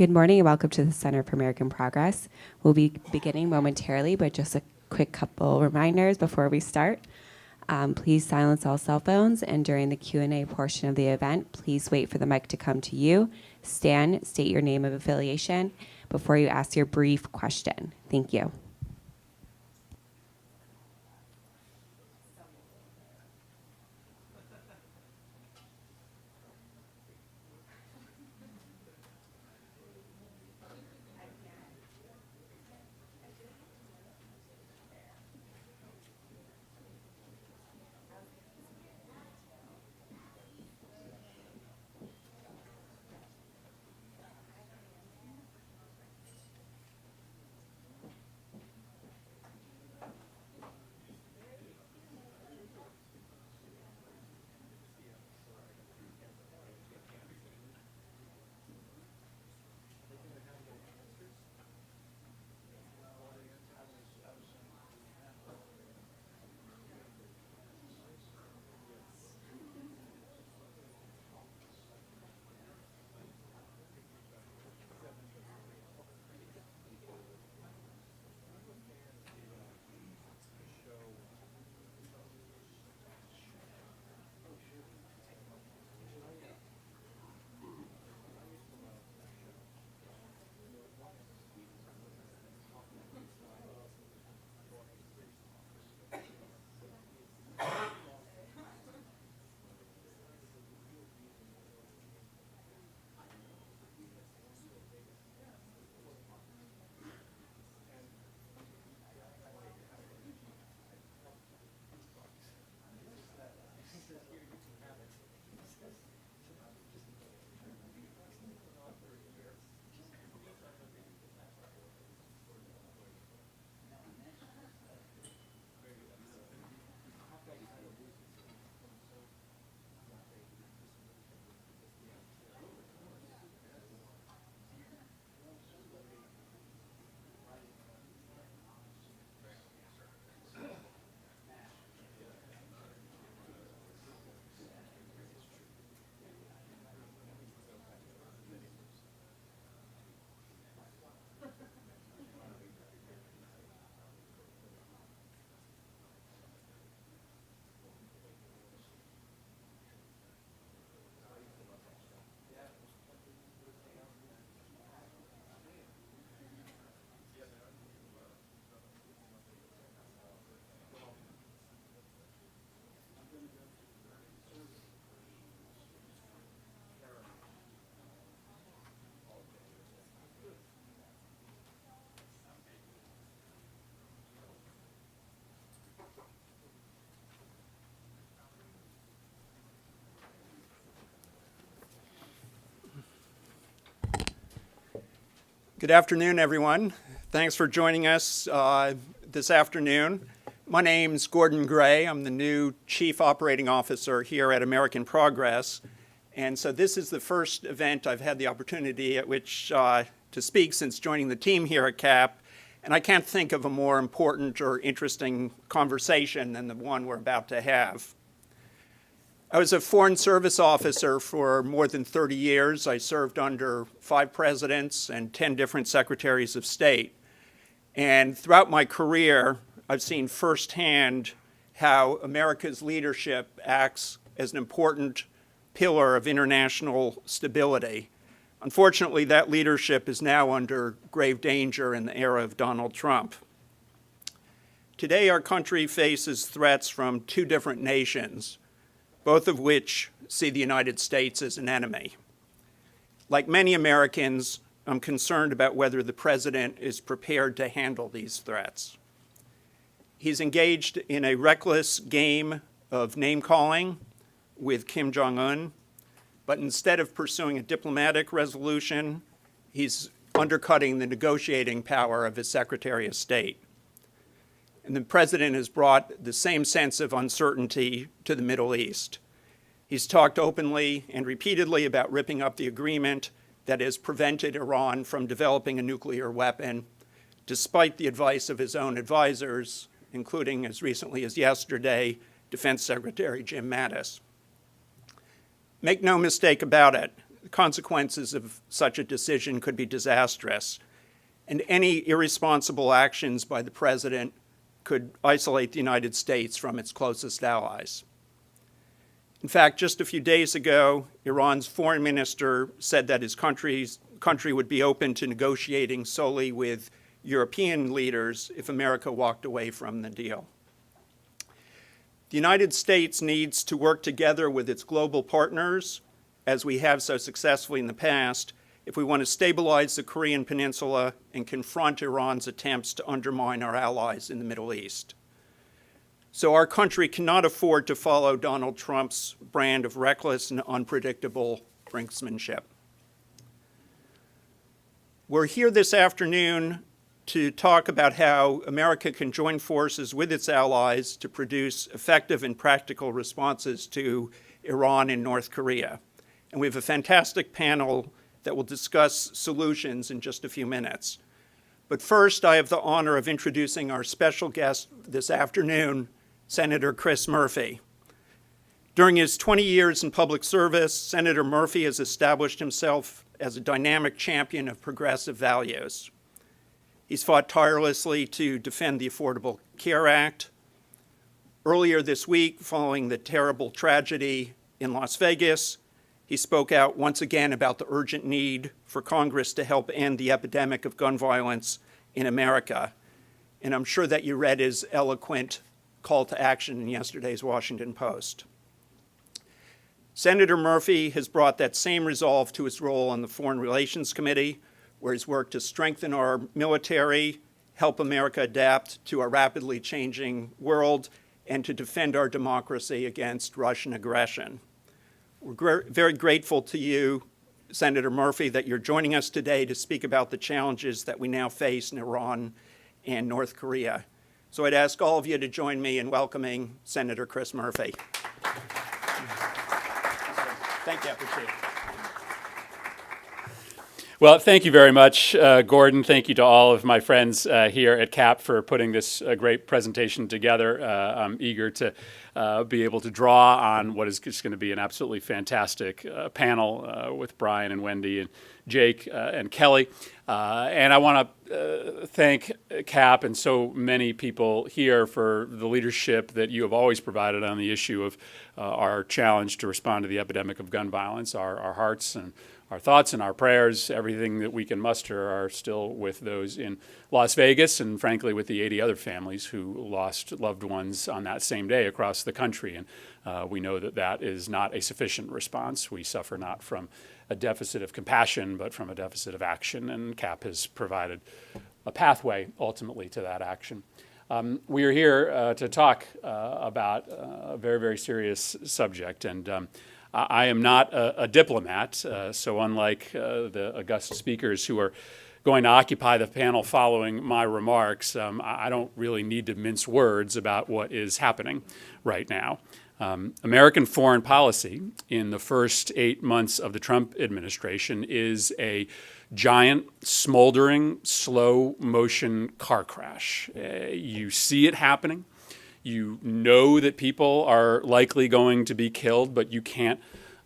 Good morning and welcome to the Center for American Progress. We'll be beginning momentarily, but just a quick couple reminders before we start. Please silence all cell phones, and during the Q&A portion of the event, please wait for the mic to come to you. Stand, state your name of affiliation before you ask your brief question. Thank you. Good afternoon, everyone. Thanks for joining us this afternoon. My name's Gordon Gray. I'm the new Chief Operating Officer here at American Progress. And so this is the first event I've had the opportunity at which to speak since joining the team here at CAP. And I can't think of a more important or interesting conversation than the one we're about to have. I was a Foreign Service officer for more than 30 years. I served under 5 presidents and 10 different secretaries of state. And throughout my career, I've seen firsthand how America's leadership acts as an important pillar of international stability. Unfortunately, that leadership is now under grave danger in the era of Donald Trump. Today, our country faces threats from 2 different nations, both of which see the United States as an enemy. Like many Americans, I'm concerned about whether the president is prepared to handle these threats. He's engaged in a reckless game of name-calling with Kim Jong-un, but instead of pursuing a diplomatic resolution, he's undercutting the negotiating power of his Secretary of State. And the president has brought the same sense of uncertainty to the Middle East. He's talked openly and repeatedly about ripping up the agreement that has prevented Iran from developing a nuclear weapon, despite the advice of his own advisors, including as recently as yesterday, Defense Secretary Jim Mattis. Make no mistake about it, consequences of such a decision could be disastrous, and any irresponsible actions by the president could isolate the United States from its closest allies. In fact, just a few days ago, Iran's foreign minister said that his country would be open to negotiating solely with European leaders if America walked away from the deal. The United States needs to work together with its global partners, as we have so successfully in the past, if we want to stabilize the Korean Peninsula and confront Iran's attempts to undermine our allies in the Middle East. So our country cannot afford to follow Donald Trump's brand of reckless and unpredictable brinksmanship. We're here this afternoon to talk about how America can join forces with its allies to produce effective and practical responses to Iran and North Korea. And we have a fantastic panel that will discuss solutions in just a few minutes. But first, I have the honor of introducing our special guest this afternoon, Senator Chris Murphy. During his 20 years in public service, Senator Murphy has established himself as a dynamic champion of progressive values. He's fought tirelessly to defend the Affordable Care Act. Earlier this week, following the terrible tragedy in Las Vegas, he spoke out once again about the urgent need for Congress to help end the epidemic of gun violence in America. And I'm sure that you read his eloquent call to action in yesterday's Washington Post. Senator Murphy has brought that same resolve to his role on the Foreign Relations Committee, where he's worked to strengthen our military, help America adapt to a rapidly changing world, and to defend our democracy against Russian aggression. We're very grateful to you, Senator Murphy, that you're joining us today to speak about the challenges that we now face in Iran and North Korea. So I'd ask all of you to join me in welcoming Senator Chris Murphy. Thank you. I appreciate it. Well, thank you very much, Gordon. Thank you to all of my friends here at CAP for putting this great presentation together. I'm eager to be able to draw on what is just going to be an absolutely fantastic panel with Brian and Wendy and Jake and Kelly. And I want to thank CAP and so many people here for the leadership that you have always provided on the issue of our challenge to respond to the epidemic of gun violence. Our hearts and our thoughts and our prayers, everything that we can muster, are still with those in Las Vegas and, frankly, with the 80 other families who lost loved ones on that same day across the country. And we know that that is not a sufficient response. We suffer not from a deficit of compassion, but from a deficit of action, and CAP has provided a pathway, ultimately, to that action. We are here to talk about a very, very serious subject, and I am not a diplomat, so unlike the august speakers who are going to occupy the panel following my remarks, I don't really need to mince words about what is happening right now. American foreign policy in the first 8 months of the Trump administration is a giant, smoldering, slow-motion car crash. You see it happening. You know that people are likely going to be killed, but you can't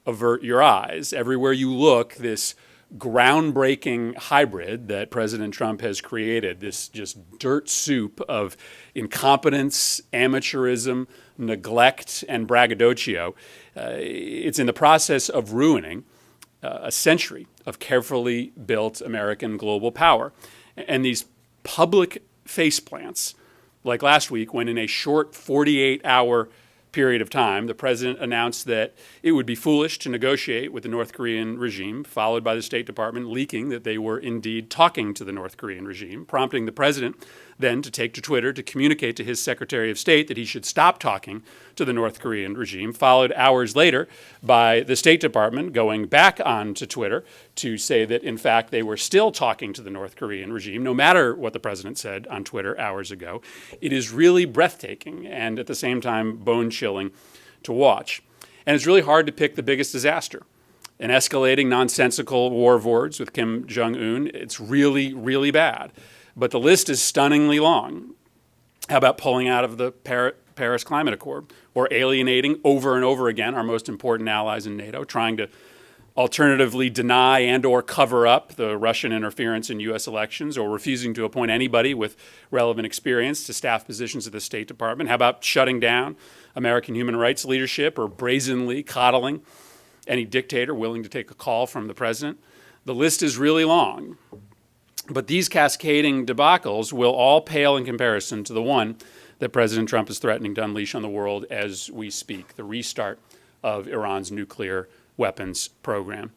avert your eyes. Everywhere you look, this groundbreaking hybrid that President Trump has created, this just dirt soup of incompetence, amateurism, neglect, and braggadocio, it's in the process of ruining a century of carefully built American global power. And these public faceplants, like last week, when in a short 48-hour period of time, the president announced that it would be foolish to negotiate with the North Korean regime, followed by the State Department leaking that they were indeed talking to the North Korean regime, prompting the president then to take to Twitter to communicate to his Secretary of State that he should stop talking to the North Korean regime, followed hours later by the State Department going back onto Twitter to say that, in fact, they were still talking to the North Korean regime, no matter what the president said on Twitter hours ago. It is really breathtaking and, at the same time, bone-chilling to watch. And it's really hard to pick the biggest disaster. An escalating nonsensical war of words with Kim Jong-un, it's really, really bad. But the list is stunningly long. How about pulling out of the Paris Climate Accord, or alienating over and over again our most important allies in NATO, trying to alternatively deny and or cover up the Russian interference in U.S. elections, or refusing to appoint anybody with relevant experience to staff positions at the State Department? How about shutting down American human rights leadership, or brazenly coddling any dictator willing to take a call from the president? The list is really long, but these cascading debacles will all pale in comparison to the one that President Trump is threatening to unleash on the world as we speak, the restart of Iran's nuclear weapons program.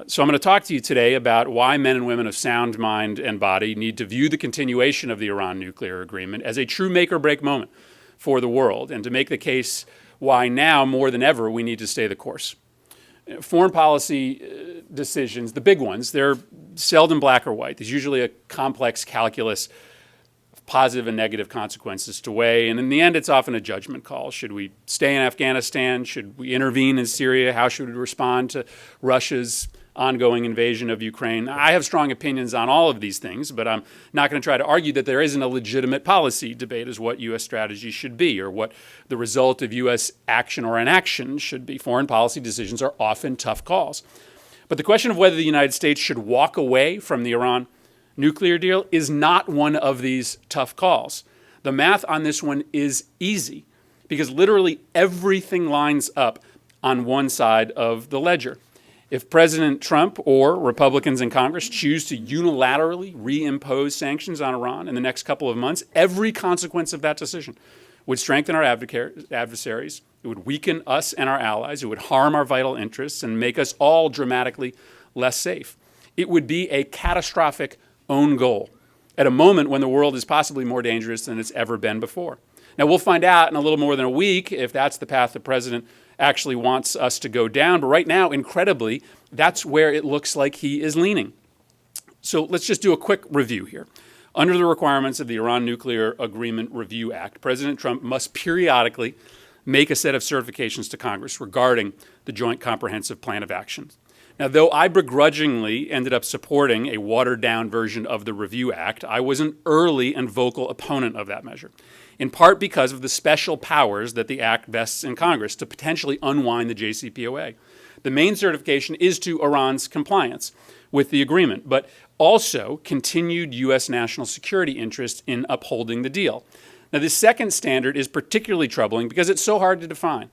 So I'm going to talk to you today about why men and women of sound mind and body need to view the continuation of the Iran nuclear agreement as a true make or break moment for the world, and to make the case why now more than ever we need to stay the course. Foreign policy decisions, the big ones, they're seldom black or white. There's usually a complex calculus of positive and negative consequences to weigh, and in the end it's often a judgment call. Should we stay in Afghanistan? Should we intervene in Syria? How should we respond to Russia's ongoing invasion of Ukraine? I have strong opinions on all of these things, but I'm not going to try to argue that there isn't a legitimate policy debate as what U.S. strategy should be, or what the result of U.S. action or inaction should be. Foreign policy decisions are often tough calls. But the question of whether the United States should walk away from the Iran nuclear deal is not one of these tough calls. The math on this one is easy, because literally everything lines up on one side of the ledger. If President Trump or Republicans in Congress choose to unilaterally reimpose sanctions on Iran in the next couple of months, every consequence of that decision would strengthen our adversaries, it would weaken us and our allies, it would harm our vital interests and make us all dramatically less safe. It would be a catastrophic own goal at a moment when the world is possibly more dangerous than it's ever been before. Now, we'll find out in a little more than a week if that's the path the president actually wants us to go down. But right now, incredibly, that's where it looks like he is leaning. So let's just do a quick review here. Under the requirements of the Iran Nuclear Agreement Review Act, President Trump must periodically make a set of certifications to Congress regarding the Joint Comprehensive Plan of Action. Now, though I begrudgingly ended up supporting a watered-down version of the Review Act, I was an early and vocal opponent of that measure, in part because of the special powers that the Act vests in Congress to potentially unwind the JCPOA. The main certification is to Iran's compliance with the agreement, but also continued U.S. national security interest in upholding the deal. Now, this second standard is particularly troubling because it's so hard to define.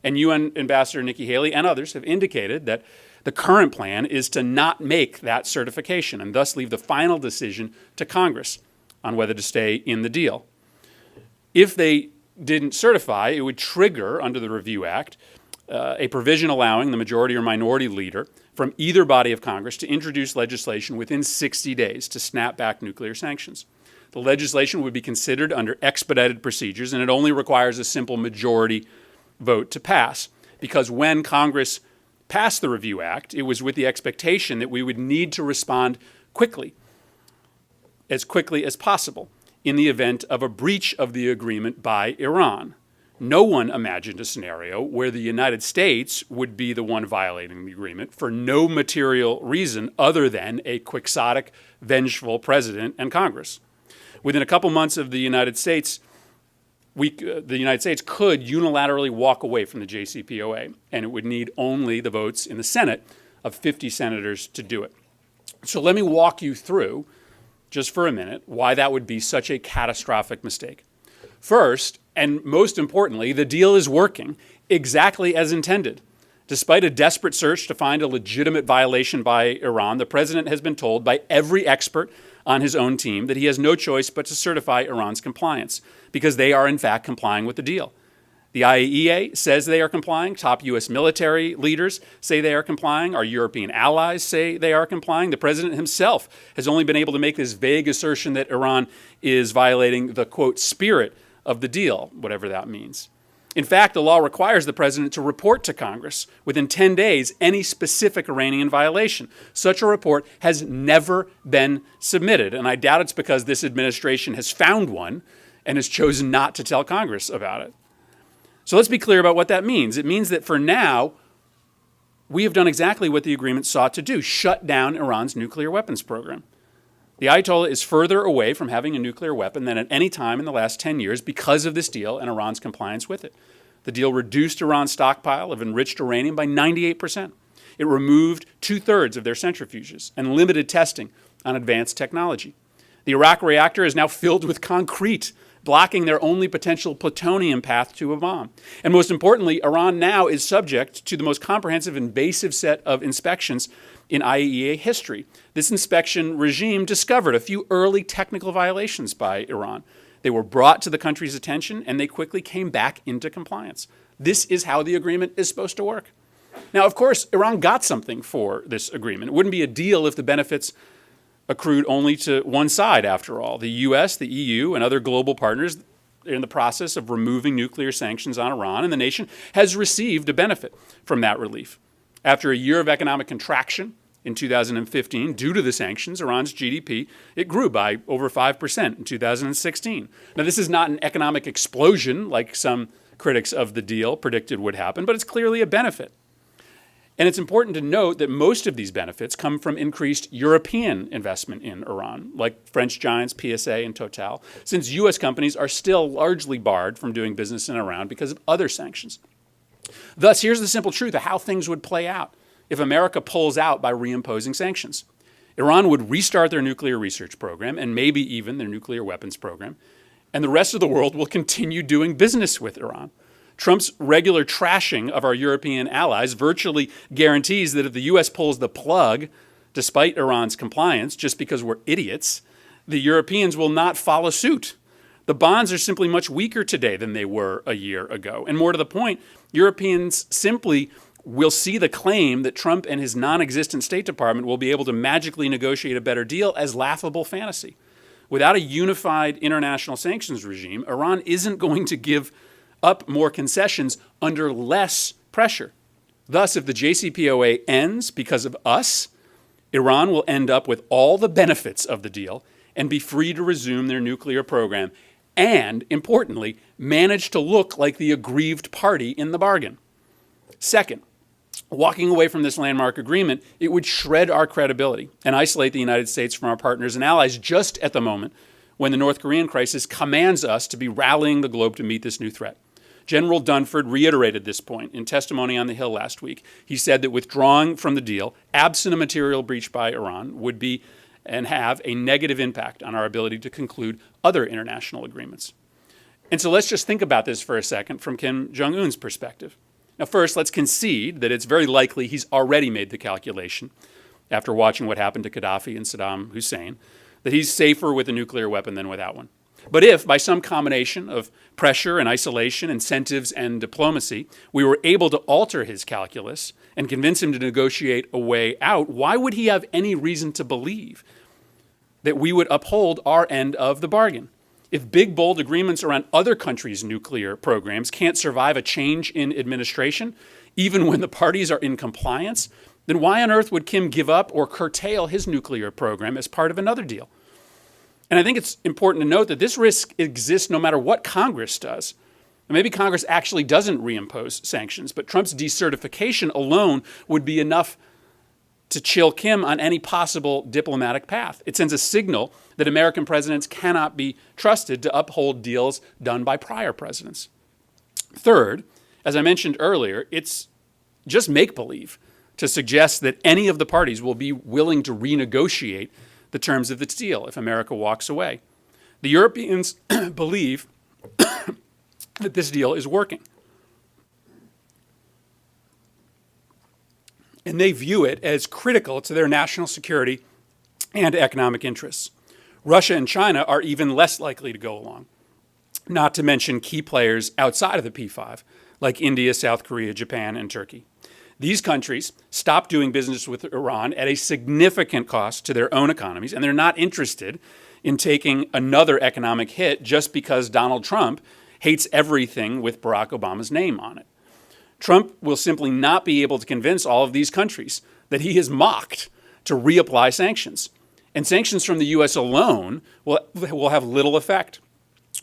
And UN Ambassador Nikki Haley and others have indicated that the current plan is to not make that certification and thus leave the final decision to Congress on whether to stay in the deal. If they didn't certify, it would trigger, under the Review Act, a provision allowing the majority or minority leader from either body of Congress to introduce legislation within 60 days to snap back nuclear sanctions. The legislation would be considered under expedited procedures, and it only requires a simple majority vote to pass, because when Congress passed the Review Act, it was with the expectation that we would need to respond quickly as possible, in the event of a breach of the agreement by Iran. No one imagined a scenario where the United States would be the one violating the agreement for no material reason other than a quixotic, vengeful president and Congress. Within a couple months of the United States, the United States could unilaterally walk away from the JCPOA, and it would need only the votes in the Senate of 50 senators to do it. So let me walk you through, just for a minute, why that would be such a catastrophic mistake. First, and most importantly, the deal is working exactly as intended. Despite a desperate search to find a legitimate violation by Iran, the president has been told by every expert on his own team that he has no choice but to certify Iran's compliance, because they are in fact complying with the deal. The IAEA says they are complying. Top U.S. military leaders say they are complying. Our European allies say they are complying. The president himself has only been able to make this vague assertion that Iran is violating the, quote, spirit of the deal, whatever that means. In fact, the law requires the president to report to Congress within 10 days any specific Iranian violation. Such a report has never been submitted, and I doubt it's because this administration has found one and has chosen not to tell Congress about it. So let's be clear about what that means. It means that for now, we have done exactly what the agreement sought to do: shut down Iran's nuclear weapons program. The Ayatollah is further away from having a nuclear weapon than at any time in the last 10 years because of this deal and Iran's compliance with it. The deal reduced Iran's stockpile of enriched uranium by 98%. It removed 2/3 of their centrifuges and limited testing on advanced technology. The Iraq reactor is now filled with concrete, blocking their only potential plutonium path to a bomb. And most importantly, Iran now is subject to the most comprehensive invasive set of inspections in IAEA history. This inspection regime discovered a few early technical violations by Iran. They were brought to the country's attention, and they quickly came back into compliance. This is how the agreement is supposed to work. Now, of course, Iran got something for this agreement. It wouldn't be a deal if the benefits accrued only to one side, after all. The US, the EU, and other global partners are in the process of removing nuclear sanctions on Iran, and the nation has received a benefit from that relief. After a year of economic contraction in 2015, due to the sanctions, Iran's GDP, it grew by over 5% in 2016. Now, this is not an economic explosion like some critics of the deal predicted would happen, but it's clearly a benefit. And it's important to note that most of these benefits come from increased European investment in Iran, like French giants PSA and Total, since U.S. companies are still largely barred from doing business in Iran because of other sanctions. Thus, here's the simple truth of how things would play out if America pulls out by reimposing sanctions. Iran would restart their nuclear research program and maybe even their nuclear weapons program, and the rest of the world will continue doing business with Iran. Trump's regular trashing of our European allies virtually guarantees that if the U.S. pulls the plug, despite Iran's compliance, just because we're idiots, the Europeans will not follow suit. The bonds are simply much weaker today than they were a year ago. And more to the point, Europeans simply will see the claim that Trump and his non-existent State Department will be able to magically negotiate a better deal as laughable fantasy. Without a unified international sanctions regime, Iran isn't going to give up more concessions under less pressure. Thus, if the JCPOA ends because of us, Iran will end up with all the benefits of the deal and be free to resume their nuclear program and, importantly, manage to look like the aggrieved party in the bargain. Second, walking away from this landmark agreement, it would shred our credibility and isolate the United States from our partners and allies just at the moment when the North Korean crisis commands us to be rallying the globe to meet this new threat. General Dunford reiterated this point in testimony on the Hill last week. He said that withdrawing from the deal, absent a material breach by Iran, would be and have a negative impact on our ability to conclude other international agreements. And so let's just think about this for a second from Kim Jong-un's perspective. Now, first, let's concede that it's very likely he's already made the calculation, after watching what happened to Gaddafi and Saddam Hussein, that he's safer with a nuclear weapon than without one. But if, by some combination of pressure and isolation, incentives and diplomacy, we were able to alter his calculus and convince him to negotiate a way out, why would he have any reason to believe that we would uphold our end of the bargain? If big, bold agreements around other countries' nuclear programs can't survive a change in administration, even when the parties are in compliance, then why on earth would Kim give up or curtail his nuclear program as part of another deal? And I think it's important to note that this risk exists no matter what Congress does. And maybe Congress actually doesn't reimpose sanctions, but Trump's decertification alone would be enough to chill Kim on any possible diplomatic path. It sends a signal that American presidents cannot be trusted to uphold deals done by prior presidents. Third, as I mentioned earlier, it's just make-believe to suggest that any of the parties will be willing to renegotiate the terms of the deal if America walks away. The Europeans believe that this deal is working. And they view it as critical to their national security and economic interests. Russia and China are even less likely to go along, not to mention key players outside of the P5, like India, South Korea, Japan, and Turkey. These countries stopped doing business with Iran at a significant cost to their own economies, and they're not interested in taking another economic hit just because Donald Trump hates everything with Barack Obama's name on it. Trump will simply not be able to convince all of these countries that he is mocked to reapply sanctions. And sanctions from the U.S. alone will have little effect.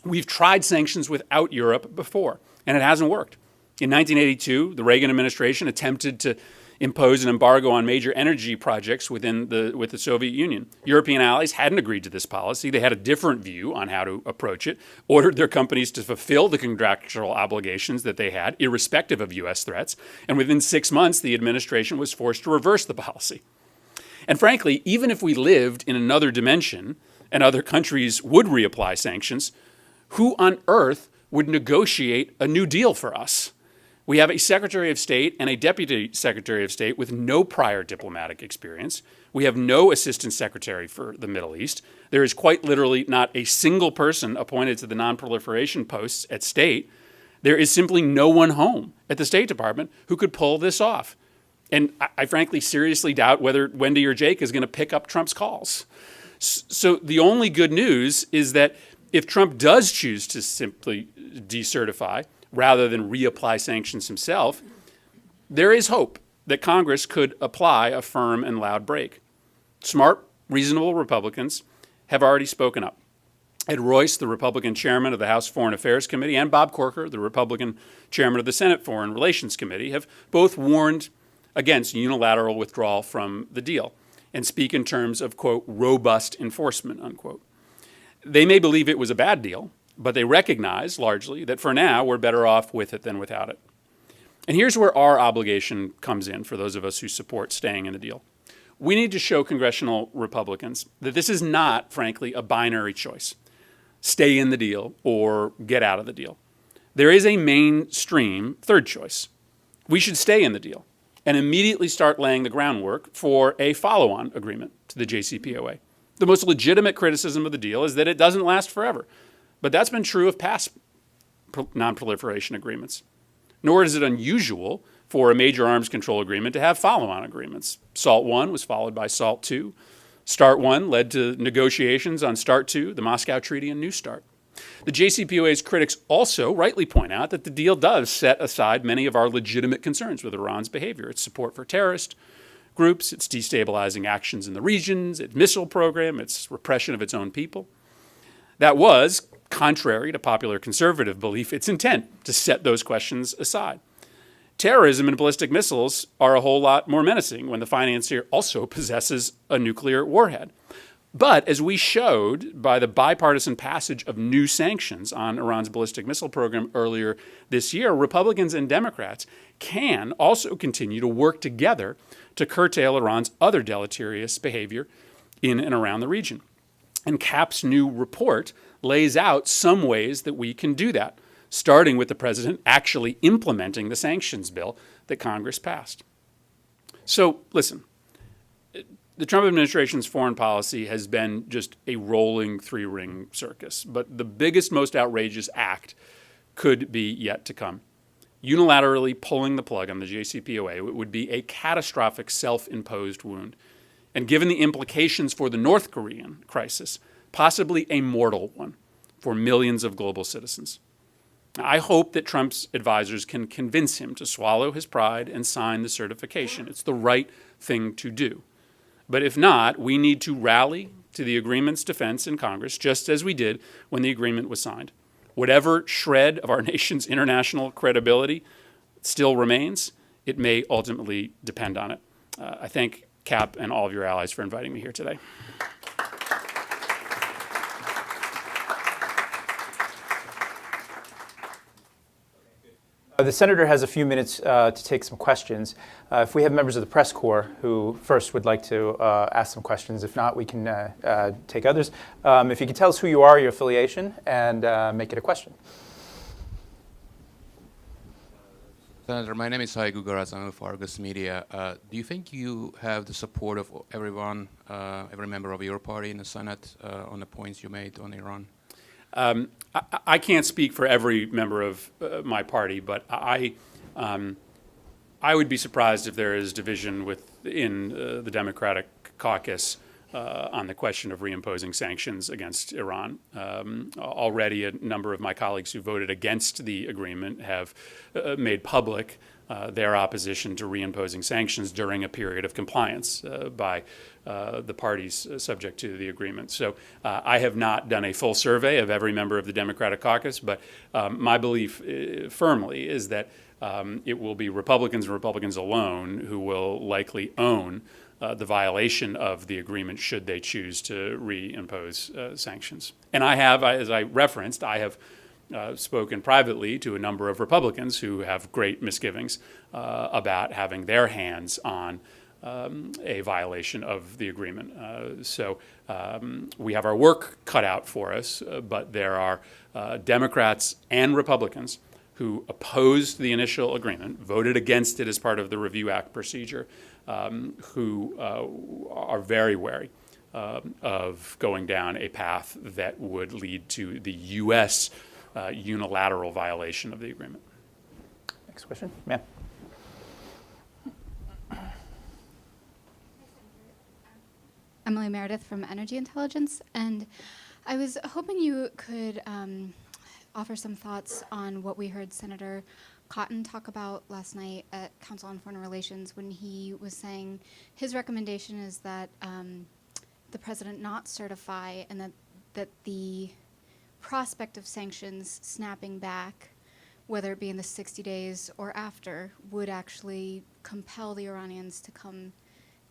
We've tried sanctions without Europe before, and it hasn't worked. In 1982, the Reagan administration attempted to impose an embargo on major energy projects with the Soviet Union. European allies hadn't agreed to this policy. They had a different view on how to approach it, ordered their companies to fulfill the contractual obligations that they had, irrespective of U.S. threats, and within 6 months, the administration was forced to reverse the policy. And frankly, even if we lived in another dimension and other countries would reapply sanctions, who on earth would negotiate a new deal for us? We have a Secretary of State and a Deputy Secretary of State with no prior diplomatic experience. We have no Assistant Secretary for the Middle East. There is quite literally not a single person appointed to the nonproliferation posts at State. There is simply no one home at the State Department who could pull this off. And I frankly seriously doubt whether Wendy or Jake is going to pick up Trump's calls. So the only good news is that if Trump does choose to simply decertify rather than reapply sanctions himself, there is hope that Congress could apply a firm and loud break. Smart, reasonable Republicans have already spoken up. Ed Royce, the Republican chairman of the House Foreign Affairs Committee, and Bob Corker, the Republican chairman of the Senate Foreign Relations Committee, have both warned against unilateral withdrawal from the deal and speak in terms of, quote, robust enforcement, unquote. They may believe it was a bad deal, but they recognize largely that for now we're better off with it than without it. And here's where our obligation comes in for those of us who support staying in the deal. We need to show congressional Republicans that this is not, frankly, a binary choice. Stay in the deal or get out of the deal. There is a mainstream third choice. We should stay in the deal and immediately start laying the groundwork for a follow-on agreement to the JCPOA. The most legitimate criticism of the deal is that it doesn't last forever. But that's been true of past non-proliferation agreements. Nor is it unusual for a major arms control agreement to have follow-on agreements. SALT I was followed by SALT II. START I led to negotiations on START II, the Moscow Treaty, and New START. The JCPOA's critics also rightly point out that the deal does set aside many of our legitimate concerns with Iran's behavior, its support for terrorist groups, its destabilizing actions in the regions, its missile program, its repression of its own people. That was, contrary to popular conservative belief, its intent to set those questions aside. Terrorism and ballistic missiles are a whole lot more menacing when the financier also possesses a nuclear warhead. But as we showed by the bipartisan passage of new sanctions on Iran's ballistic missile program earlier this year, Republicans and Democrats can also continue to work together to curtail Iran's other deleterious behavior in and around the region. And CAP's new report lays out some ways that we can do that, starting with the president actually implementing the sanctions bill that Congress passed. So listen, the Trump administration's foreign policy has been just a rolling three-ring circus, but the biggest, most outrageous act could be yet to come. Unilaterally pulling the plug on the JCPOA would be a catastrophic self-imposed wound, and given the implications for the North Korean crisis, possibly a mortal one for millions of global citizens. I hope that Trump's advisors can convince him to swallow his pride and sign the certification. It's the right thing to do. But if not, we need to rally to the agreement's defense in Congress, just as we did when the agreement was signed. Whatever shred of our nation's international credibility still remains, it may ultimately depend on it. I thank CAP and all of your allies for inviting me here today. The senator has a few minutes to take some questions. If we have members of the press corps who first would like to ask some questions, if not, we can take others. If you could tell us who you are, your affiliation, and make it a question. Senator, my name is Haigu Garaz. I'm with Argus Media. Do you think you have the support of everyone, every member of your party in the Senate on the points you made on Iran? I can't speak for every member of my party, but I would be surprised if there is division within the Democratic caucus on the question of reimposing sanctions against Iran. Already a number of my colleagues who voted against the agreement have made public their opposition to reimposing sanctions during a period of compliance by the parties subject to the agreement. So I have not done a full survey of every member of the Democratic caucus, but my belief firmly is that it will be Republicans and Republicans alone who will likely own the violation of the agreement should they choose to reimpose sanctions. And I have, as I referenced, I have spoken privately to a number of Republicans who have great misgivings about having their hands on a violation of the agreement. So we have our work cut out for us, but there are Democrats and Republicans who opposed the initial agreement, voted against it as part of the Review Act procedure, who are very wary of going down a path that would lead to the U.S. Unilateral violation of the agreement. Next question, ma'am. Emily Meredith from Energy Intelligence, and I was hoping you could offer some thoughts on what we heard Senator Cotton talk about last night at Council on Foreign Relations when he was saying his recommendation is that the president not certify and that the prospect of sanctions snapping back, whether it be in the 60 days or after, would actually compel the Iranians to come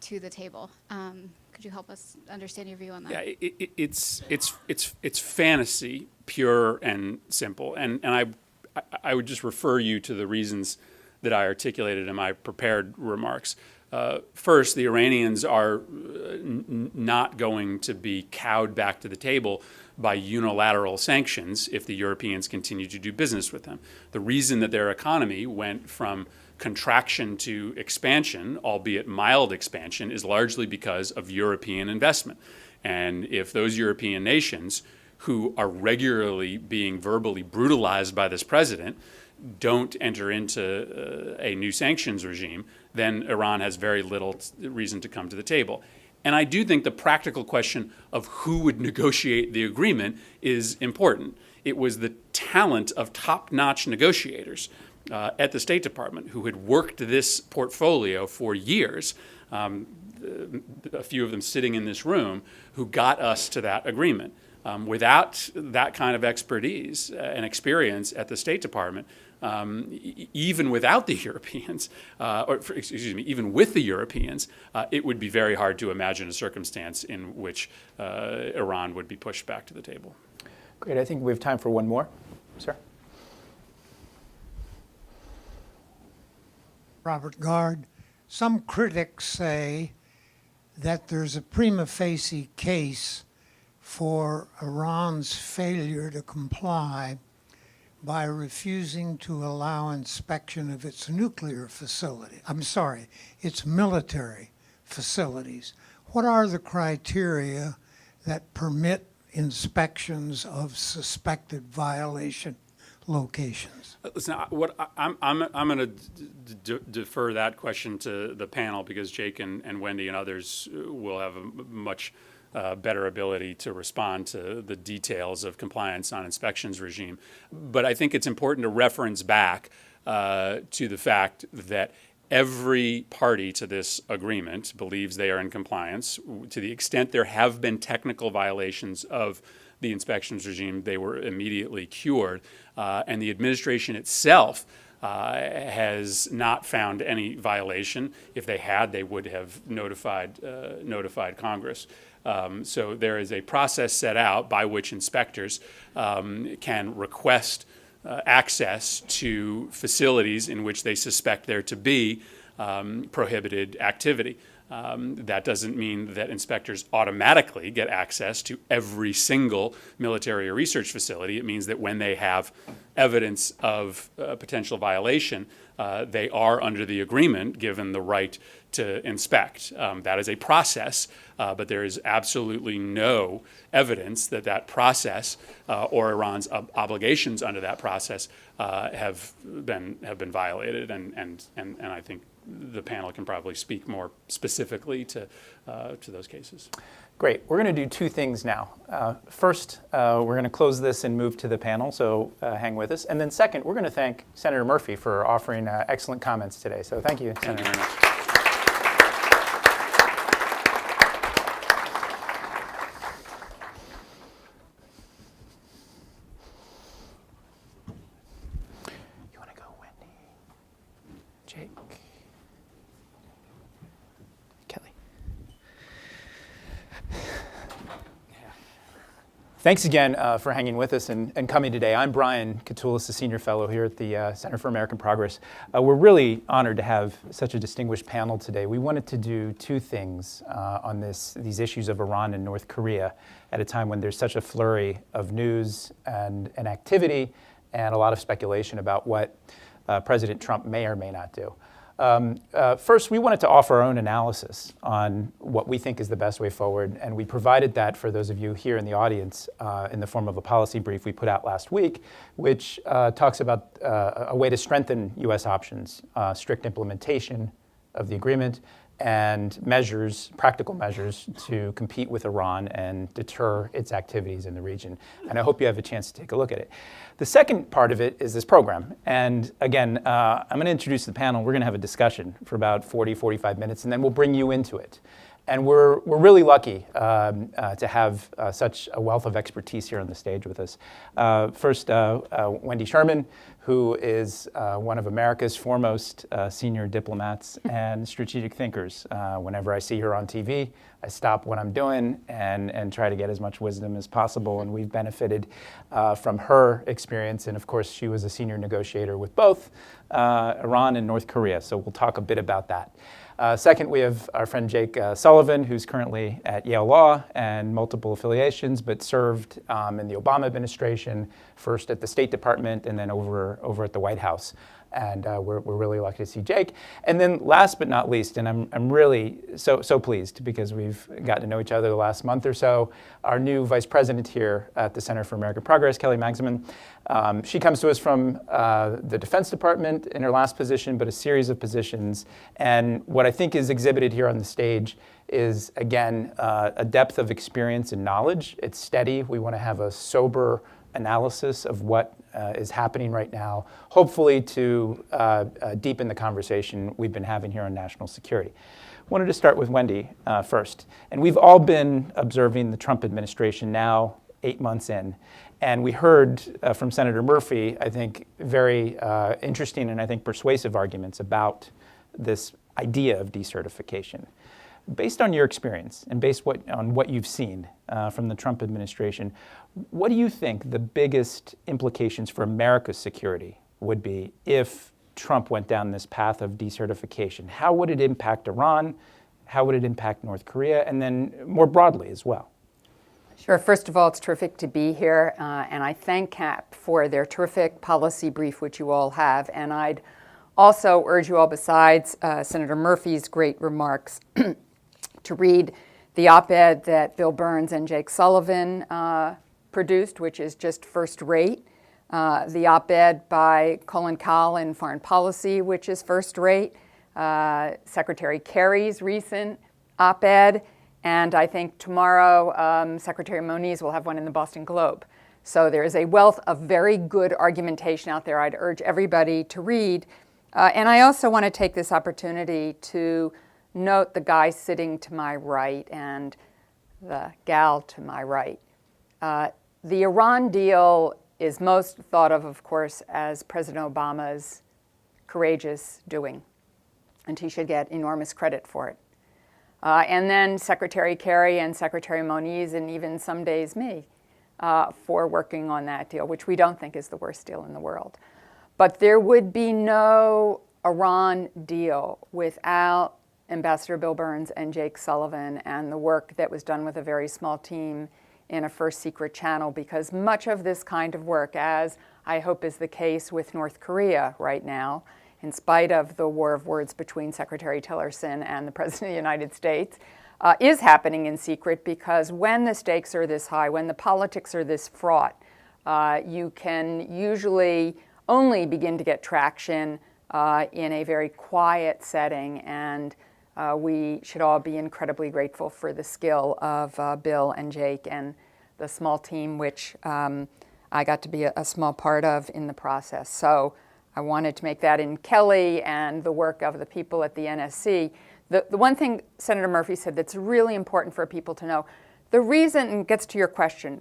to the table. Could you help us understand your view on that? Yeah, it's fantasy, pure and simple. And I would just refer you to the reasons that I articulated in my prepared remarks. First, the Iranians are not going to be cowed back to the table by unilateral sanctions if the Europeans continue to do business with them. The reason that their economy went from contraction to expansion, albeit mild expansion, is largely because of European investment. And if those European nations, who are regularly being verbally brutalized by this president, don't enter into a new sanctions regime, then Iran has very little reason to come to the table. And I do think the practical question of who would negotiate the agreement is important. It was the talent of top-notch negotiators at the State Department who had worked this portfolio for years, a few of them sitting in this room, who got us to that agreement. Without that kind of expertise and experience at the State Department, even without the Europeans, even with the Europeans, it would be very hard to imagine a circumstance in which Iran would be pushed back to the table. Great. I think we have time for one more. Sir? Robert Gard. Some critics say that there's a prima facie case for Iran's failure to comply by refusing to allow inspection of its nuclear facility. Its military facilities. What are the criteria that permit inspections of suspected violation locations? Listen, I'm going to defer that question to the panel because Jake and Wendy and others will have a much better ability to respond to the details of compliance on inspections regime. But I think it's important to reference back to the fact that every party to this agreement believes they are in compliance. To the extent there have been technical violations of the inspections regime, they were immediately cured. And the administration itself has not found any violation. If they had, they would have notified Congress. So there is a process set out by which inspectors can request access to facilities in which they suspect there to be prohibited activity. That doesn't mean that inspectors automatically get access to every single military or research facility. It means that when they have evidence of potential violation, they are under the agreement given the right to inspect. That is a process, but there is absolutely no evidence that that process or Iran's obligations under that process have been violated. And I think the panel can probably speak more specifically to those cases. Great. We're going to do two things now. First, we're going to close this and move to the panel, so hang with us. And then second, we're going to thank Senator Murphy for offering excellent comments today. So thank you, Senator. Thank you very much. You want to go, Wendy? Thanks again for hanging with us and coming today. I'm Brian Katulis, a senior fellow here at the Center for American Progress. We're really honored to have such a distinguished panel today. We wanted to do two things on these issues of Iran and North Korea at a time when there's such a flurry of news and activity and a lot of speculation about what President Trump may or may not do. First, we wanted to offer our own analysis on what we think is the best way forward, and we provided that for those of you here in the audience in the form of a policy brief we put out last week, which talks about a way to strengthen U.S. options, strict implementation of the agreement, and measures, practical measures, to compete with Iran and deter its activities in the region. And I hope you have a chance to take a look at it. The second part of it is this program. And again, I'm going to introduce the panel. We're going to have a discussion for about 40, 45 minutes, and then we'll bring you into it. And we're really lucky to have such a wealth of expertise here on the stage with us. First, Wendy Sherman, who is one of America's foremost senior diplomats and strategic thinkers. Whenever I see her on TV, I stop what I'm doing and try to get as much wisdom as possible. And we've benefited from her experience. And of course, she was a senior negotiator with both Iran and North Korea. So we'll talk a bit about that. Second, we have our friend Jake Sullivan, who's currently at Yale Law and multiple affiliations, but served in the Obama administration, first at the State Department and then over at the White House. And we're really lucky to see Jake. And then last but not least, and I'm really so pleased because we've gotten to know each other the last month or so, our new vice president here at the Center for American Progress, Kelly Magsamen. She comes to us from the Defense Department in her last position, but a series of positions. And what I think is exhibited here on the stage is, again, a depth of experience and knowledge. It's steady. We want to have a sober analysis of what is happening right now, hopefully to deepen the conversation we've been having here on national security. Wanted to start with Wendy first. And we've all been observing the Trump administration now 8 months in. And we heard from Senator Murphy, I think, very interesting and I think persuasive arguments about this idea of decertification. Based on your experience and based on what you've seen from the Trump administration, what do you think the biggest implications for America's security would be if Trump went down this path of decertification? How would it impact Iran? How would it impact North Korea? And then more broadly as well. Sure. First of all, it's terrific to be here, and I thank CAP for their terrific policy brief, which you all have. And I'd also urge you all, besides Senator Murphy's great remarks, to read the op-ed that Bill Burns and Jake Sullivan produced, which is just first rate. The op-ed by Colin Kahl in Foreign Policy, which is first rate. Secretary Kerry's recent op-ed. And I think tomorrow, Secretary Moniz will have one in the Boston Globe. So there is a wealth of very good argumentation out there I'd urge everybody to read. And I also want to take this opportunity to note the guy sitting to my right and the gal to my right. The Iran deal is most thought of course, as President Obama's courageous doing. And he should get enormous credit for it. And then Secretary Kerry and Secretary Moniz, and even some days me, for working on that deal, which we don't think is the worst deal in the world. But there would be no Iran deal without Ambassador Bill Burns and Jake Sullivan and the work that was done with a very small team in a first secret channel, because much of this kind of work, as I hope is the case with North Korea right now, in spite of the war of words between Secretary Tillerson and the President of the United States, is happening in secret, because when the stakes are this high, when the politics are this fraught, you can usually only begin to get traction in a very quiet setting. And we should all be incredibly grateful for the skill of Bill and Jake and the small team, which I got to be a small part of in the process. So I wanted to make that in Kelly and the work of the people at the NSC. The one thing Senator Murphy said that's really important for people to know, the reason, and gets to your question,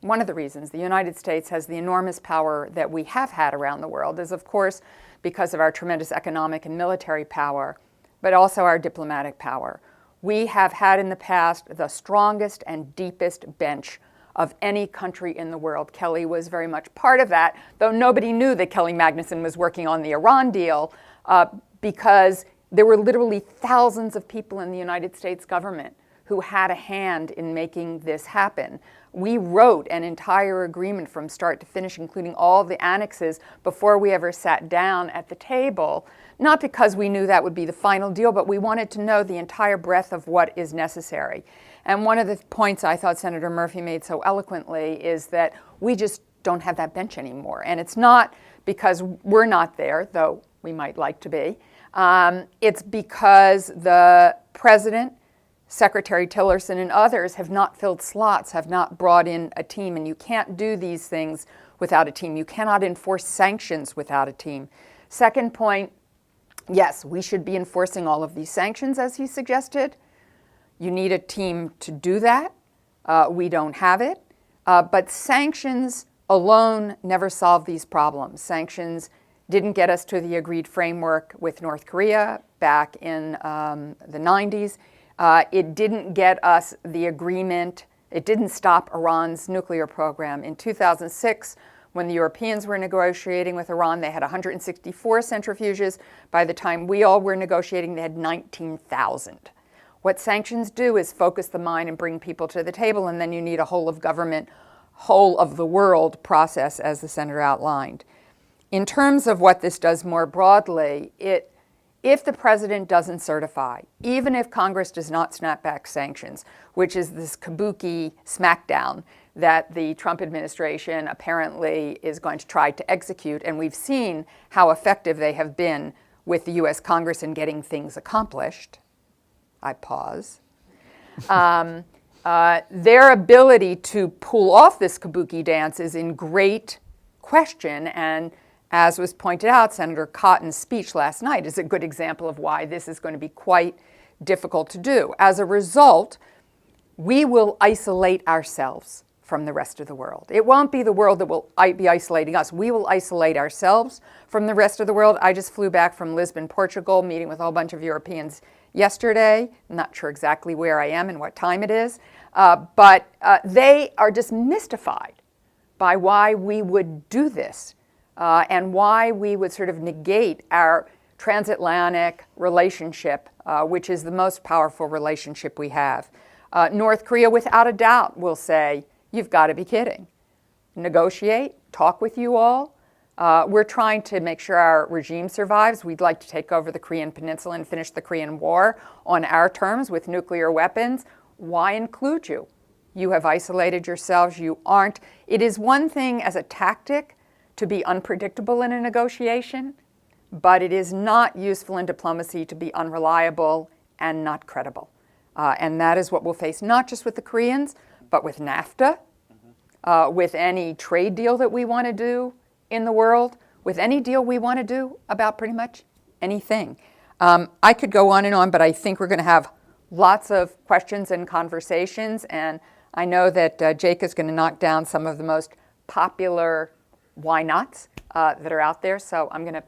one of the reasons the United States has the enormous power that we have had around the world is, of course, because of our tremendous economic and military power, but also our diplomatic power. We have had in the past the strongest and deepest bench of any country in the world. Kelly was very much part of that, though nobody knew that Kelly Magnuson was working on the Iran deal because there were literally thousands of people in the United States government who had a hand in making this happen. We wrote an entire agreement from start to finish, including all the annexes, before we ever sat down at the table, not because we knew that would be the final deal, but we wanted to know the entire breadth of what is necessary. And one of the points I thought Senator Murphy made so eloquently is that we just don't have that bench anymore. And it's not because we're not there, though we might like to be. It's because the president, Secretary Tillerson, and others have not filled slots, have not brought in a team, and you can't do these things without a team. You cannot enforce sanctions without a team. Second point, yes, we should be enforcing all of these sanctions, as he suggested. You need a team to do that. We don't have it. But sanctions alone never solve these problems. Sanctions didn't get us to the agreed framework with North Korea back in the 90s. It didn't get us the agreement. It didn't stop Iran's nuclear program. In 2006, when the Europeans were negotiating with Iran, they had 164 centrifuges. By the time we all were negotiating, they had 19,000. What sanctions do is focus the mind and bring people to the table, and then you need a whole of government, whole of the world process, as the senator outlined. In terms of what this does more broadly, if the president doesn't certify, even if Congress does not snap back sanctions, which is this kabuki smackdown that the Trump administration apparently is going to try to execute, and we've seen how effective they have been with the U.S. Congress in getting things accomplished. I pause. Their ability to pull off this kabuki dance is in great question, and as was pointed out, Senator Cotton's speech last night is a good example of why this is going to be quite difficult to do. As a result, we will isolate ourselves from the rest of the world. It won't be the world that will be isolating us. We will isolate ourselves from the rest of the world. I just flew back from Lisbon, Portugal, meeting with a whole bunch of Europeans yesterday. I'm not sure exactly where I am and what time it is, but they are just mystified by why we would do this. And why we would sort of negate our transatlantic relationship, which is the most powerful relationship we have. North Korea, without a doubt, will say, you've got to be kidding. Negotiate, talk with you all. We're trying to make sure our regime survives. We'd like to take over the Korean peninsula and finish the Korean War on our terms with nuclear weapons. Why include you? You have isolated yourselves. You aren't. It is one thing as a tactic to be unpredictable in a negotiation, but it is not useful in diplomacy to be unreliable and not credible. And that is what we'll face, not just with the Koreans, but with NAFTA, with any trade deal that we want to do in the world, with any deal we want to do about pretty much anything. I could go on and on, but I think we're going to have lots of questions and conversations, and I know that Jake is going to knock down some of the most popular why nots that are out there. So I'm going to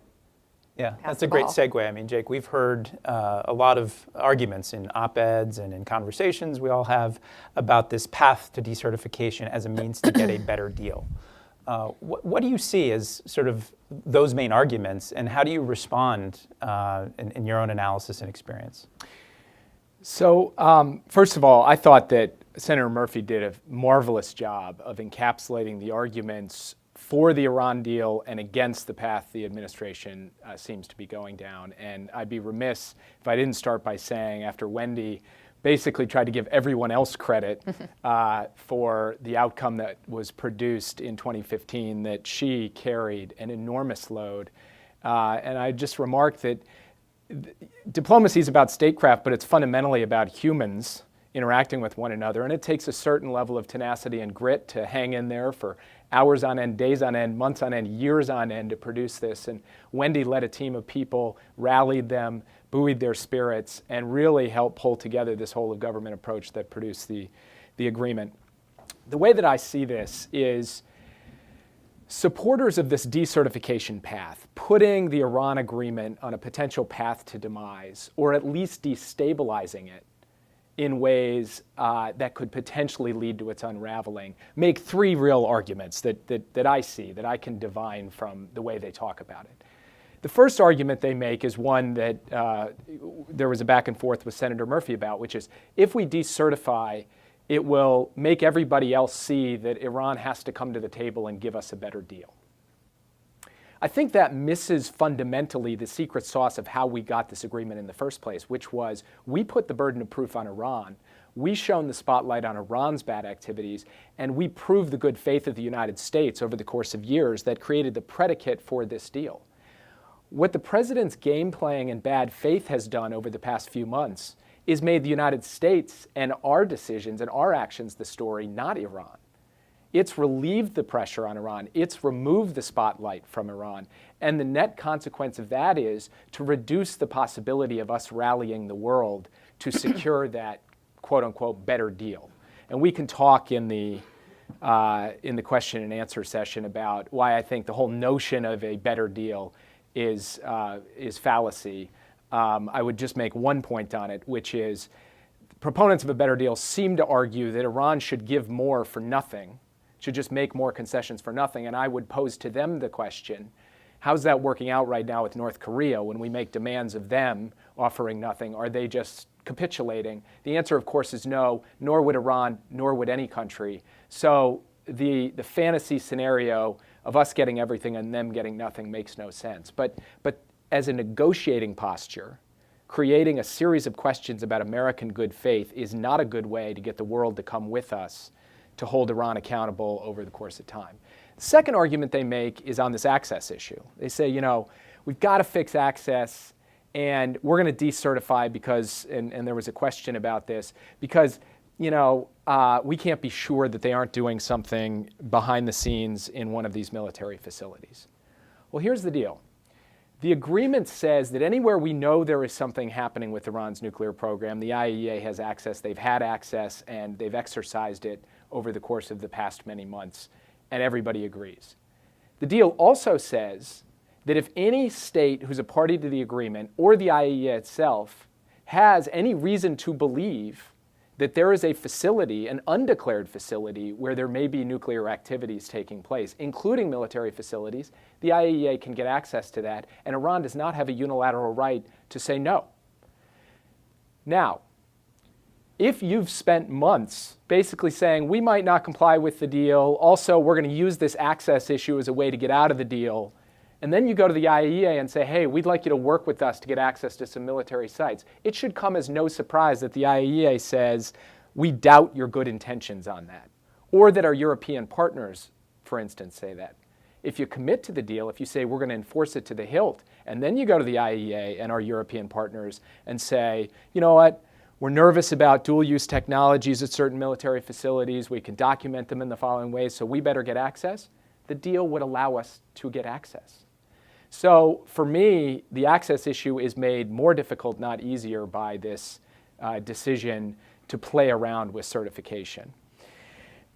that's a great segue. I mean, Jake, we've heard a lot of arguments in op-eds and in conversations we all have about this path to decertification as a means to get a better deal. What do you see as sort of those main arguments, and how do you respond in your own analysis and experience? So, first of all, I thought that Senator Murphy did a marvelous job of encapsulating the arguments for the Iran deal and against the path the administration seems to be going down. And I'd be remiss if I didn't start by saying, after Wendy basically tried to give everyone else credit for the outcome that was produced in 2015, that she carried an enormous load. And I just remarked that diplomacy is about statecraft, but it's fundamentally about humans interacting with one another. And it takes a certain level of tenacity and grit to hang in there for hours on end, days on end, months on end, years on end to produce this. And Wendy led a team of people, rallied them, buoyed their spirits, and really helped pull together this whole of government approach that produced the agreement. The way that I see this is supporters of this decertification path, putting the Iran agreement on a potential path to demise, or at least destabilizing it, in ways that could potentially lead to its unraveling, make three real arguments that I see, that I can divine from the way they talk about it. The first argument they make is one that there was a back and forth with Senator Murphy about, which is if we decertify, it will make everybody else see that Iran has to come to the table and give us a better deal. I think that misses fundamentally the secret sauce of how we got this agreement in the first place, which was we put the burden of proof on Iran, we shone the spotlight on Iran's bad activities, and we proved the good faith of the United States over the course of years that created the predicate for this deal. What the president's game playing and bad faith has done over the past few months is made the United States and our decisions and our actions the story, not Iran. It's relieved the pressure on Iran. It's removed the spotlight from Iran. And the net consequence of that is to reduce the possibility of us rallying the world to secure that quote unquote better deal. And we can talk in the question and answer session about why I think the whole notion of a better deal is fallacy. I would just make one point on it, which is proponents of a better deal seem to argue that Iran should give more for nothing, should just make more concessions for nothing. And I would pose to them the question, how's that working out right now with North Korea when we make demands of them offering nothing? Are they just capitulating? The answer, of course, is no, nor would Iran, nor would any country. So the fantasy scenario of us getting everything and them getting nothing makes no sense. But as a negotiating posture, creating a series of questions about American good faith is not a good way to get the world to come with us to hold Iran accountable over the course of time. The second argument they make is on this access issue. They say, we've got to fix access, and we're going to decertify because, and there was a question about this, because we can't be sure that they aren't doing something behind the scenes in one of these military facilities. Well, here's the deal. The agreement says that anywhere we know there is something happening with Iran's nuclear program, the IAEA has access, they've had access, and they've exercised it over the course of the past many months, and everybody agrees. The deal also says that if any state who's a party to the agreement or the IAEA itself has any reason to believe that there is a facility, an undeclared facility, where there may be nuclear activities taking place, including military facilities, the IAEA can get access to that, and Iran does not have a unilateral right to say no. Now, if you've spent months basically saying, we might not comply with the deal, also we're going to use this access issue as a way to get out of the deal, and then you go to the IAEA and say, hey, we'd like you to work with us to get access to some military sites, it should come as no surprise that the IAEA says, we doubt your good intentions on that. Or that our European partners, for instance, say that. If you commit to the deal, if you say we're going to enforce it to the hilt, and then you go to the IAEA and our European partners and say, you know what, we're nervous about dual-use technologies at certain military facilities. We can document them in the following ways, so we better get access. The deal would allow us to get access. So for me, the access issue is made more difficult, not easier, by this decision to play around with certification.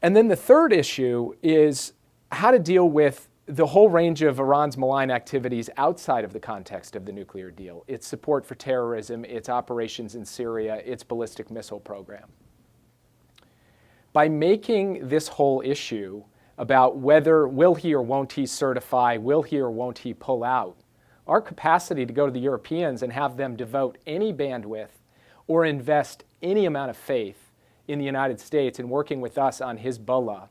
And then the third issue is how to deal with the whole range of Iran's malign activities outside of the context of the nuclear deal, its support for terrorism, its operations in Syria, its ballistic missile program. By making this whole issue about whether will he or won't he certify, will he or won't he pull out, our capacity to go to the Europeans and have them devote any bandwidth or invest any amount of faith in the United States in working with us on Hezbollah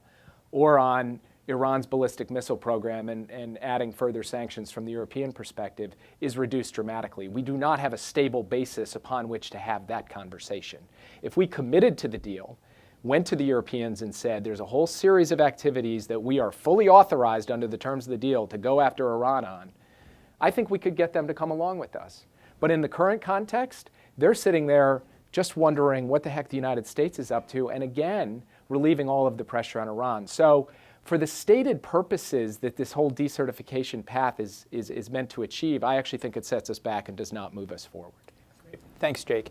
or on Iran's ballistic missile program and adding further sanctions from the European perspective is reduced dramatically. We do not have a stable basis upon which to have that conversation. If we committed to the deal, went to the Europeans and said there's a whole series of activities that we are fully authorized under the terms of the deal to go after Iran on, I think we could get them to come along with us. But in the current context, they're sitting there just wondering what the heck the United States is up to, and again, relieving all of the pressure on Iran. So for the stated purposes that this whole decertification path is meant to achieve, I actually think it sets us back and does not move us forward. Thanks, Jake.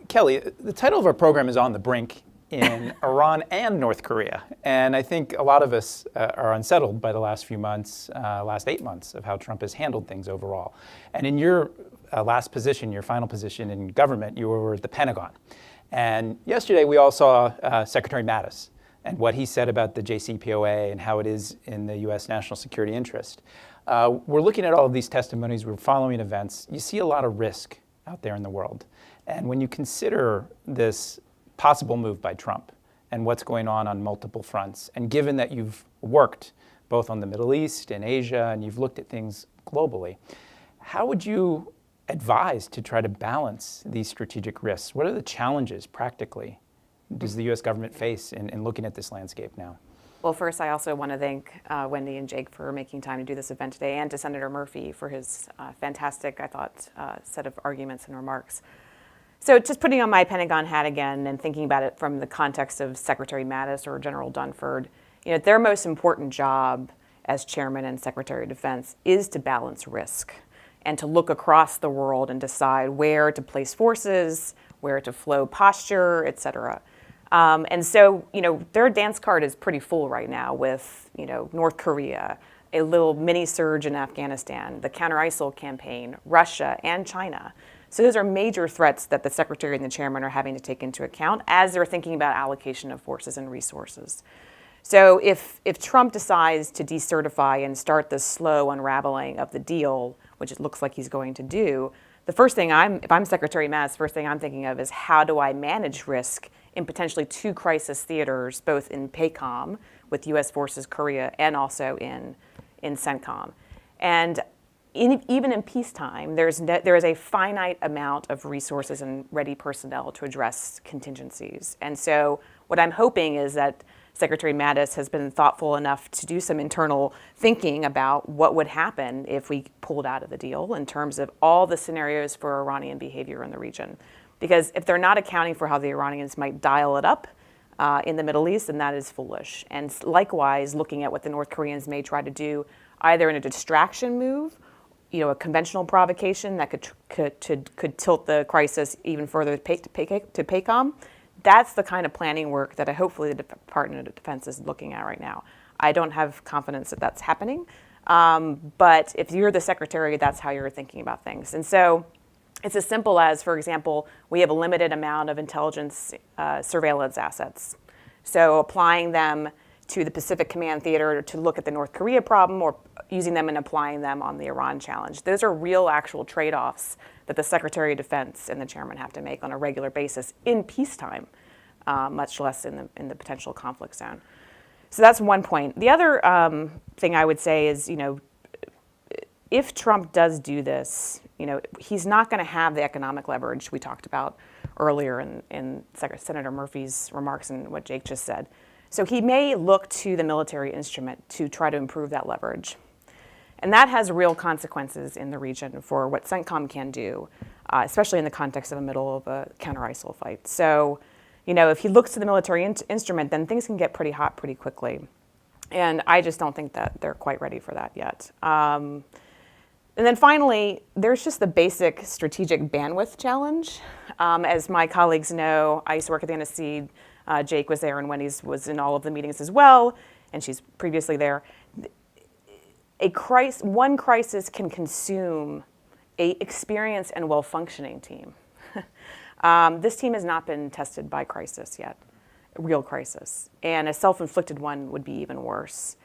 Kelly, the title of our program is On the Brink in Iran and North Korea. And I think a lot of us are unsettled by the last few months, last 8 months, of how Trump has handled things overall. And in your last position, your final position in government, you were at the Pentagon. And yesterday we all saw Secretary Mattis and what he said about the JCPOA and how it is in the U.S. national security interest. We're looking at all of these testimonies, we're following events. You see a lot of risk out there in the world. And when you consider this possible move by Trump and what's going on multiple fronts, and given that you've worked both on the Middle East and Asia, and you've looked at things globally, how would you advise to try to balance these strategic risks? What are the challenges practically does the U.S. government face in looking at this landscape now? Well, first, I also want to thank Wendy and Jake for making time to do this event today, and to Senator Murphy for his fantastic, I thought, set of arguments and remarks. So just putting on my Pentagon hat again and thinking about it from the context of Secretary Mattis or General Dunford, their most important job as Chairman and Secretary of Defense is to balance risk and to look across the world and decide where to place forces, where to flow posture, et cetera. And so, their dance card is pretty full right now with, North Korea, a little mini surge in Afghanistan, the counter-ISIL campaign, Russia, and China. So those are major threats that the Secretary and the Chairman are having to take into account as they're thinking about allocation of forces and resources. So if Trump decides to decertify and start the slow unraveling of the deal, which it looks like he's going to do, the first thing if I'm Secretary Mattis, the first thing I'm thinking of is how do I manage risk in potentially 2 crisis theaters, both in PACOM with U.S. forces Korea and also in CENTCOM. And even in peacetime, there is a finite amount of resources and ready personnel to address contingencies. And so what I'm hoping is that Secretary Mattis has been thoughtful enough to do some internal thinking about what would happen if we pulled out of the deal in terms of all the scenarios for Iranian behavior in the region. Because if they're not accounting for how the Iranians might dial it up in the Middle East, then that is foolish. And likewise, looking at what the North Koreans may try to do, either in a distraction move, a conventional provocation that could tilt the crisis even further to PACOM. That's the kind of planning work that hopefully the Department of Defense is looking at right now. I don't have confidence that that's happening, but if you're the secretary, that's how you're thinking about things. And so it's as simple as, for example, we have a limited amount of intelligence surveillance assets. So applying them to the Pacific Command Theater to look at the North Korea problem, or using them and applying them on the Iran challenge. Those are real actual trade-offs that the Secretary of Defense and the Chairman have to make on a regular basis in peacetime, much less in the potential conflict zone. So that's one point. The other thing I would say is, if Trump does do this, he's not going to have the economic leverage we talked about earlier in Senator Murphy's remarks and what Jake just said. So he may look to the military instrument to try to improve that leverage. And that has real consequences in the region for what CENTCOM can do, especially in the context of the middle of a counter-ISIL fight. So, if he looks to the military instrument, then things can get pretty hot pretty quickly. And I just don't think that they're quite ready for that yet. And then finally, there's just the basic strategic bandwidth challenge. As my colleagues know, I used to work at the NSC. Jake was there, and Wendy was in all of the meetings as well, and she's previously there. One crisis can consume an experienced and well-functioning team. This team has not been tested by crisis yet, a real crisis, and a self-inflicted one would be even worse.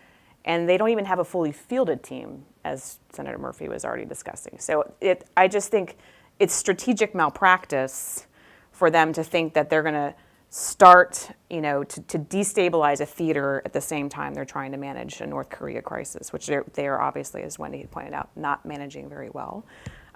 And they don't even have a fully fielded team, as Senator Murphy was already discussing. So I just think it's strategic malpractice for them to think that they're going to start, to destabilize a theater at the same time they're trying to manage a North Korea crisis, which they are obviously, as Wendy pointed out, not managing very well.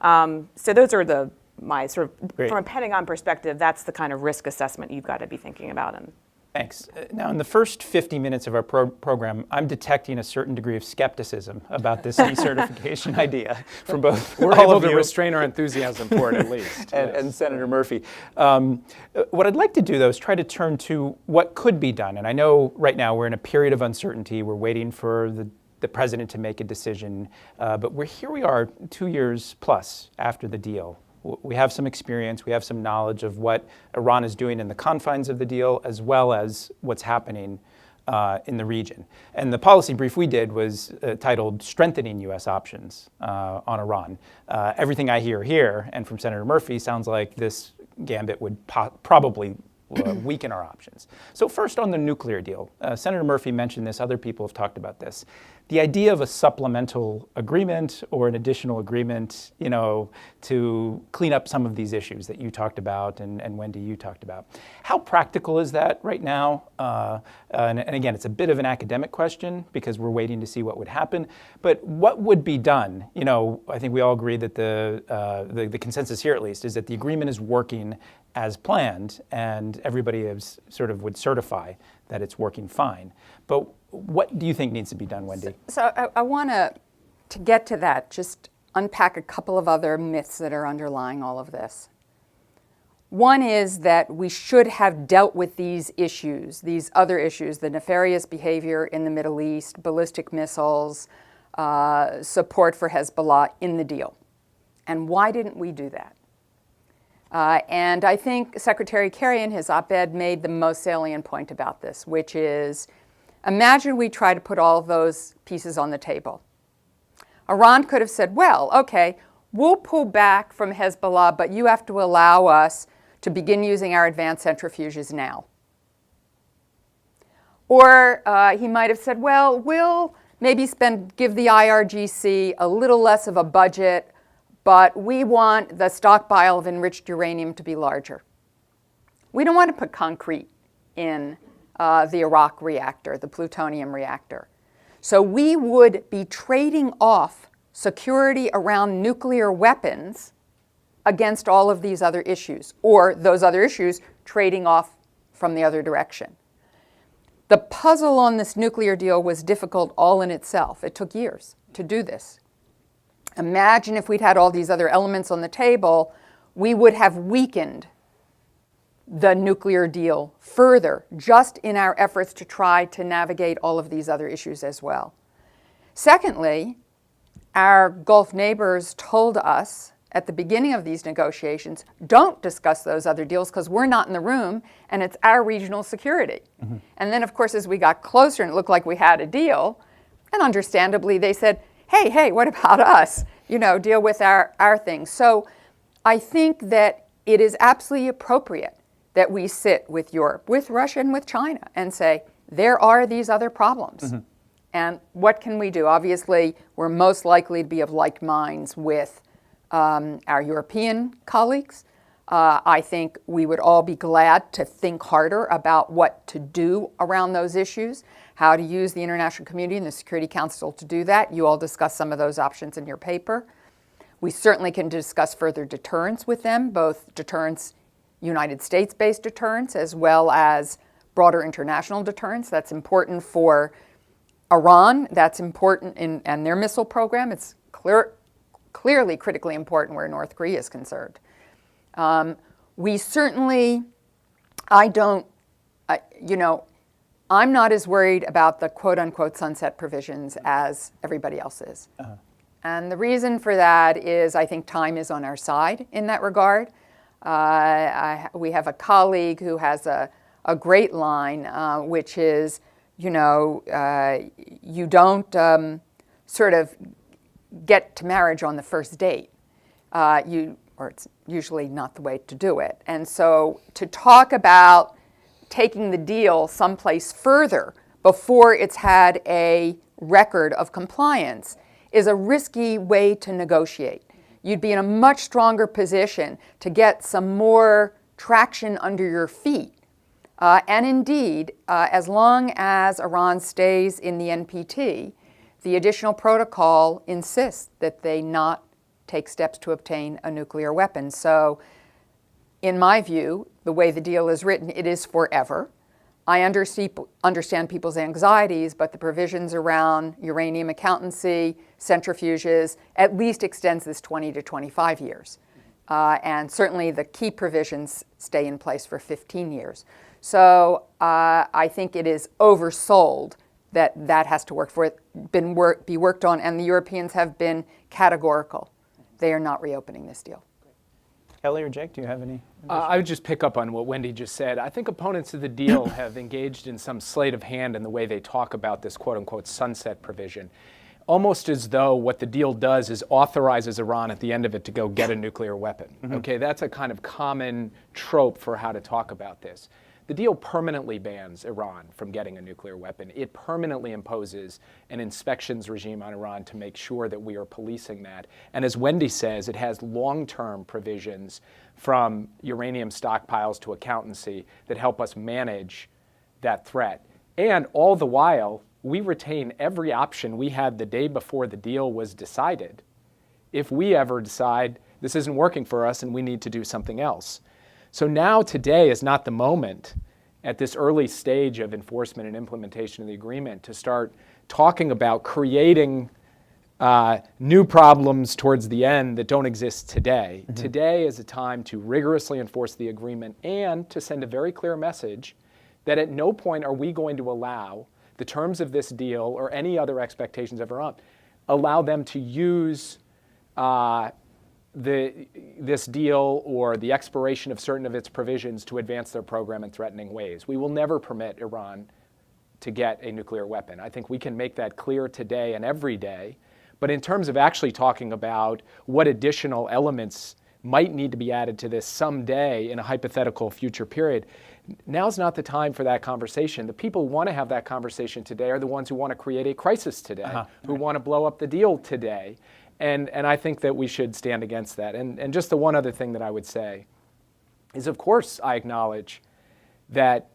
So those are my sort of, Great. From a Pentagon perspective, that's the kind of risk assessment you've got to be thinking about. And Thanks. Now, in the first 50 minutes of our program, I'm detecting a certain degree of skepticism about this decertification idea from both We're all able of to you restrain our enthusiasm for it, at least. and Senator Murphy. What I'd like to do, though, is try to turn to what could be done. And I know right now we're in a period of uncertainty. We're waiting for the president to make a decision. But here we are 2 years plus after the deal. We have some experience, we have some knowledge of what Iran is doing in the confines of the deal, as well as what's happening in the region. And the policy brief we did was titled Strengthening U.S. Options on Iran. Everything I hear here, and from Senator Murphy, sounds like this gambit would probably weaken our options. So first on the nuclear deal, Senator Murphy mentioned this, other people have talked about this. The idea of a supplemental agreement or an additional agreement, to clean up some of these issues that you talked about and Wendy, you talked about. How practical is that right now? And again, it's a bit of an academic question because we're waiting to see what would happen. But what would be done? I think we all agree that the consensus here at least is that the agreement is working as planned, and everybody would certify that it's working fine. But what do you think needs to be done, Wendy? So I want to get to that, just unpack a couple of other myths that are underlying all of this. One is that we should have dealt with these issues, these other issues, the nefarious behavior in the Middle East, ballistic missiles, support for Hezbollah in the deal. And why didn't we do that? And I think Secretary Kerry in his op-ed made the most salient point about this, which is, imagine we try to put all of those pieces on the table. Iran could have said, well, okay, we'll pull back from Hezbollah, but you have to allow us to begin using our advanced centrifuges now. Or he might have said, well, we'll maybe give the IRGC a little less of a budget, but we want the stockpile of enriched uranium to be larger. We don't want to put concrete in the Iraq reactor, the plutonium reactor. So we would be trading off security around nuclear weapons against all of these other issues, or those other issues trading off from the other direction. The puzzle on this nuclear deal was difficult all in itself. It took years to do this. Imagine if we'd had all these other elements on the table, we would have weakened the nuclear deal further, just in our efforts to try to navigate all of these other issues as well. Secondly, our Gulf neighbors told us at the beginning of these negotiations, don't discuss those other deals because we're not in the room and it's our regional security. Mm-hmm. And then, of course, as we got closer and it looked like we had a deal, and understandably they said, hey, what about us? Deal with our things. So I think that it is absolutely appropriate that we sit with Europe, with Russia, and with China and say, there are these other problems. Mm-hmm. And what can we do? Obviously, we're most likely to be of like minds with our European colleagues. I think we would all be glad to think harder about what to do around those issues, how to use the international community and the Security Council to do that. You all discussed some of those options in your paper. We certainly can discuss further deterrence with them, both deterrence, United States-based deterrence, as well as broader international deterrence. That's important for Iran. That's important in their missile program. It's clearly critically important where North Korea is concerned. We certainly, I'm not as worried about the quote-unquote sunset provisions as everybody else is. Uh-huh. And the reason for that is I think time is on our side in that regard. We have a colleague who has a great line, which is, you don't sort of get to marriage on the first date. Or it's usually not the way to do it. And so to talk about taking the deal someplace further before it's had a record of compliance is a risky way to negotiate. You'd be in a much stronger position to get some more traction under your feet. And indeed, as long as Iran stays in the NPT, the additional protocol insists that they not take steps to obtain a nuclear weapon. So, in my view, the way the deal is written, it is forever. I understand people's anxieties, but the provisions around uranium accountancy, centrifuges, at least extends this 20 to 25 years. And certainly the key provisions stay in place for 15 years. So I think it is oversold that has to be worked on, and the Europeans have been categorical. They are not reopening this deal. Kelly or Jake, do you have any? I would just pick up on what Wendy just said. I think opponents of the deal have engaged in some sleight of hand in the way they talk about this quote-unquote sunset provision. almost as though what the deal does is authorizes Iran at the end of it to go get a nuclear weapon. Okay, that's a kind of common trope for how to talk about this. The deal permanently bans Iran from getting a nuclear weapon. It permanently imposes an inspections regime on Iran to make sure that we are policing that. And as Wendy says, it has long-term provisions from uranium stockpiles to accountancy that help us manage that threat. And all the while, we retain every option we had the day before the deal was decided if we ever decide this isn't working for us and we need to do something else. So now today is not the moment at this early stage of enforcement and implementation of the agreement to start talking about creating new problems towards the end that don't exist today. Today is a time to rigorously enforce the agreement and to send a very clear message that at no point are we going to allow the terms of this deal or any other expectations of Iran, allow them to use this deal or the expiration of certain of its provisions to advance their program in threatening ways. We will never permit Iran to get a nuclear weapon. I think we can make that clear today and every day. But in terms of actually talking about what additional elements might need to be added to this someday in a hypothetical future period, now's not the time for that conversation. The people who want to have that conversation today are the ones who want to create a crisis today, who want to blow up the deal today. And I think that we should stand against that. And just the one other thing that I would say is, of course, I acknowledge that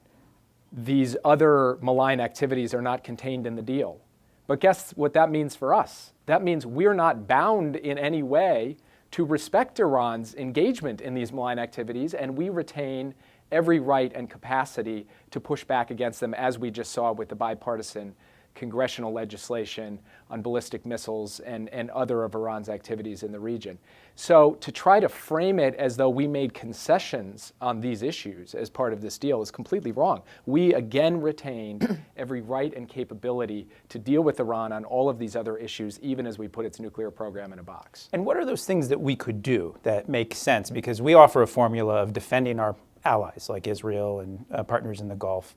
these other malign activities are not contained in the deal. But guess what that means for us? That means we're not bound in any way to respect Iran's engagement in these malign activities, and we retain every right and capacity to push back against them, as we just saw with the bipartisan congressional legislation on ballistic missiles and other of Iran's activities in the region. So to try to frame it as though we made concessions on these issues as part of this deal is completely wrong. We again retain every right and capability to deal with Iran on all of these other issues, even as we put its nuclear program in a box. And what are those things that we could do that make sense? Because we offer a formula of defending our allies like Israel and partners in the Gulf,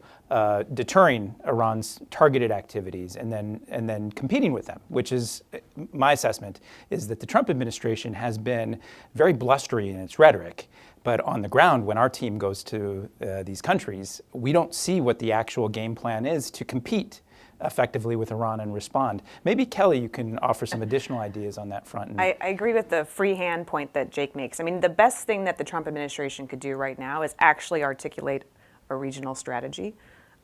deterring Iran's targeted activities, and then competing with them, which is, my assessment, is that the Trump administration has been very blustery in its rhetoric. But on the ground, when our team goes to these countries, we don't see what the actual game plan is to compete effectively with Iran and respond. Maybe, Kelly, you can offer some additional ideas on that front. I agree with the free hand point that Jake makes. I mean, the best thing that the Trump administration could do right now is actually articulate a regional strategy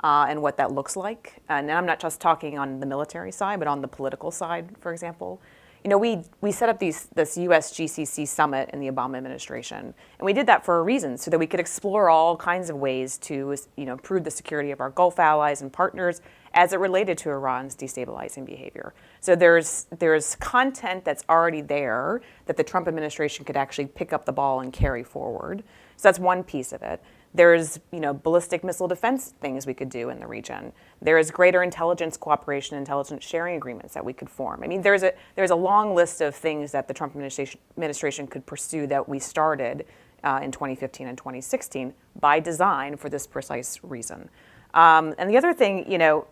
and what that looks like. And I'm not just talking on the military side, but on the political side, for example. You know, we set up this U.S. GCC summit in the Obama administration, and we did that for a reason, so that we could explore all kinds of ways to, improve the security of our Gulf allies and partners as it related to Iran's destabilizing behavior. So there's content that's already there that the Trump administration could actually pick up the ball and carry forward. So that's one piece of it. There's, ballistic missile defense things we could do in the region. There is greater intelligence cooperation, intelligence sharing agreements that we could form. I mean, there's a long list of things that the Trump administration could pursue that we started in 2015 and 2016 by design for this precise reason. And the other thing,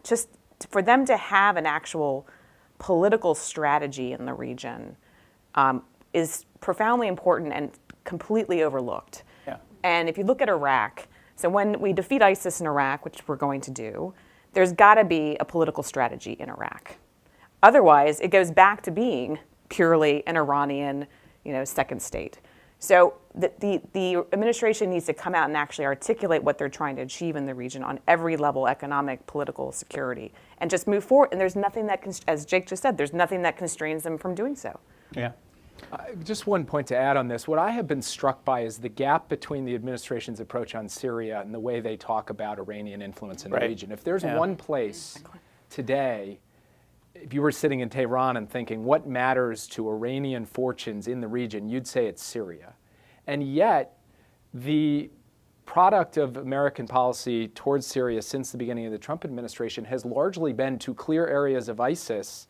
just for them to have an actual political strategy in the region is profoundly important and completely overlooked. And if you look at Iraq, so when we defeat ISIS in Iraq, which we're going to do, there's got to be a political strategy in Iraq. Otherwise, it goes back to being purely an Iranian, second state. So the administration needs to come out and actually articulate what they're trying to achieve in the region on every level, economic, political, security, and just move forward. And there's nothing that, as Jake just said, there's nothing that constrains them from doing so. Yeah. Just one point to add on this. What I have been struck by is the gap between the administration's approach on Syria and the way they talk about Iranian influence in the region. If there's one place today, if you were sitting in Tehran and thinking, what matters to Iranian fortunes in the region, you'd say it's Syria. And yet, the product of American policy towards Syria since the beginning of the Trump administration has largely been to clear areas of ISIS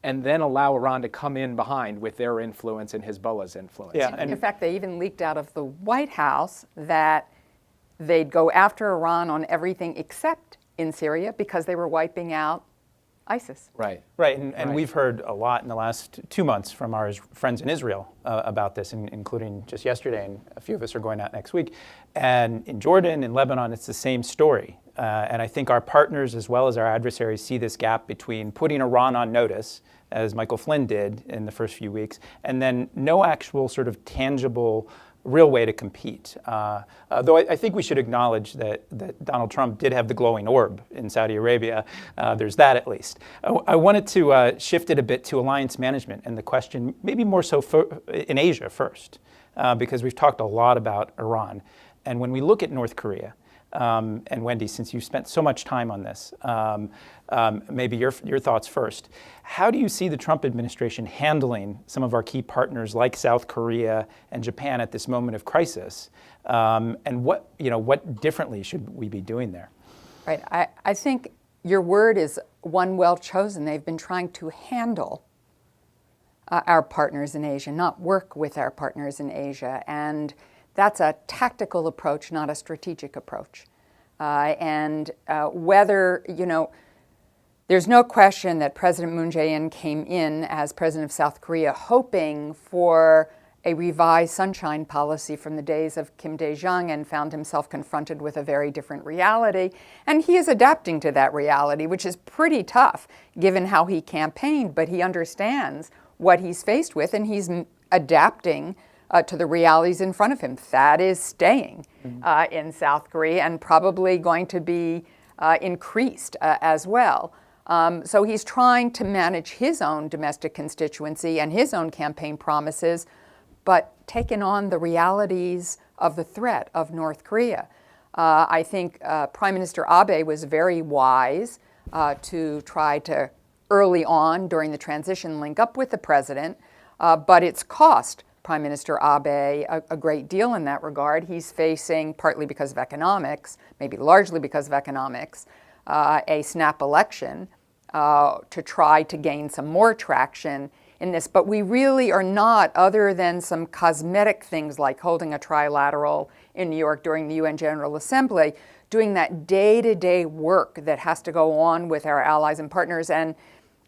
and then allow Iran to come in behind with their influence and Hezbollah's influence. Yeah, and in fact, they even leaked out of the White House that they'd go after Iran on everything except in Syria because they were wiping out ISIS. Right. Right, and Right. we've heard a lot in the last 2 months from our friends in Israel about this, including just yesterday, and a few of us are going out next week. And in Jordan, in Lebanon, it's the same story. And I think our partners, as well as our adversaries, see this gap between putting Iran on notice, as Michael Flynn did in the first few weeks, and then no actual sort of tangible real way to compete. Though I think we should acknowledge that Donald Trump did have the glowing orb in Saudi Arabia. There's that at least. I wanted to shift it a bit to alliance management and the question maybe more so in Asia first, because we've talked a lot about Iran. And when we look at North Korea, and Wendy, since you've spent so much time on this, maybe your thoughts first. How do you see the Trump administration handling some of our key partners like South Korea and Japan at this moment of crisis? And what differently should we be doing there? Right. I think your word is one well chosen. They've been trying to handle our partners in Asia, not work with our partners in Asia. And that's a tactical approach, not a strategic approach. Whether, there's no question that President Moon Jae-in came in as president of South Korea hoping for a revised sunshine policy from the days of Kim Dae-jung and found himself confronted with a very different reality. And he is adapting to that reality, which is pretty tough given how he campaigned, but he understands what he's faced with and he's adapting to the realities in front of him. That is staying in South Korea and probably going to be increased as well. So he's trying to manage his own domestic constituency and his own campaign promises, but taking on the realities of the threat of North Korea. I think Prime Minister Abe was very wise to try to early on during the transition link up with the president, but it's cost Prime Minister Abe a great deal in that regard. He's facing, partly because of economics, maybe largely because of economics, a snap election to try to gain some more traction in this. But we really are not, other than some cosmetic things like holding a trilateral in New York during the UN General Assembly, doing that day-to-day work that has to go on with our allies and partners. And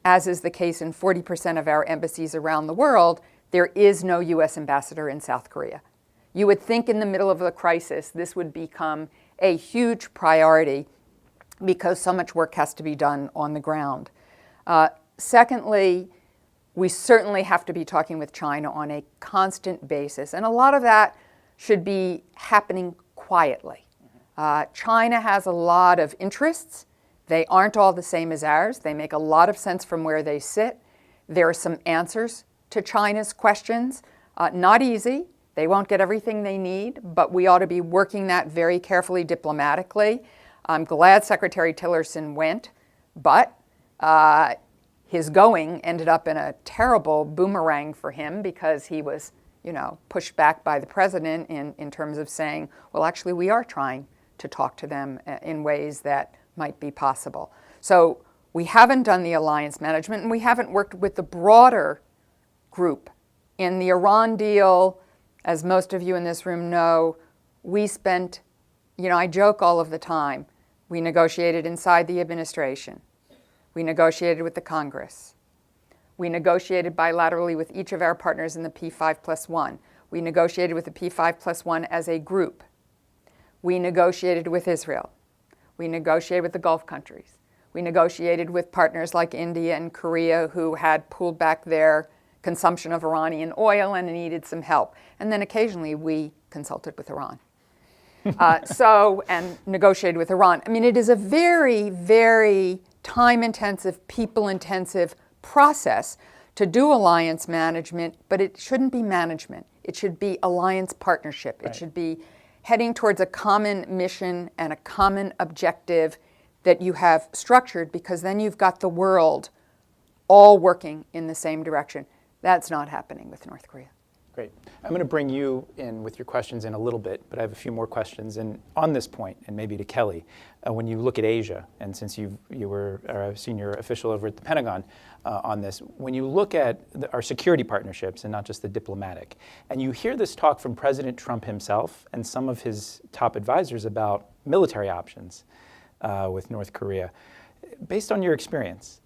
as is the case in 40% of our embassies around the world, there is no U.S. ambassador in South Korea. You would think in the middle of the crisis this would become a huge priority because so much work has to be done on the ground. Secondly, we certainly have to be talking with China on a constant basis, and a lot of that should be happening quietly. China has a lot of interests. They aren't all the same as ours. They make a lot of sense from where they sit. There are some answers to China's questions. Not easy. They won't get everything they need, but we ought to be working that very carefully diplomatically. I'm glad Secretary Tillerson went, but his going ended up in a terrible boomerang for him because he was, pushed back by the president in terms of saying, well, actually, we are trying to talk to them in ways that might be possible. So we haven't done the alliance management, and we haven't worked with the broader group. In the Iran deal, as most of you in this room know, we spent, I joke all of the time, we negotiated inside the administration. We negotiated with the Congress. We negotiated bilaterally with each of our partners in the P5+1. We negotiated with the P5+1 as a group. We negotiated with Israel. We negotiated with the Gulf countries. We negotiated with partners like India and Korea who had pulled back their consumption of Iranian oil and needed some help. And then occasionally we consulted with Iran. And negotiated with Iran. I mean, it is a very, very time-intensive, people-intensive process to do alliance management, but it shouldn't be management. It should be alliance partnership. Right. It should be heading towards a common mission and a common objective that you have structured, because then you've got the world all working in the same direction. That's not happening with North Korea. Great. I'm going to bring you in with your questions in a little bit, but I have a few more questions. And on this point, and maybe to Kelly, when you look at Asia, and since you were a senior official over at the Pentagon on this, when you look at our security partnerships and not just the diplomatic, and you hear this talk from President Trump himself and some of his top advisors about military options with North Korea, based on your experience,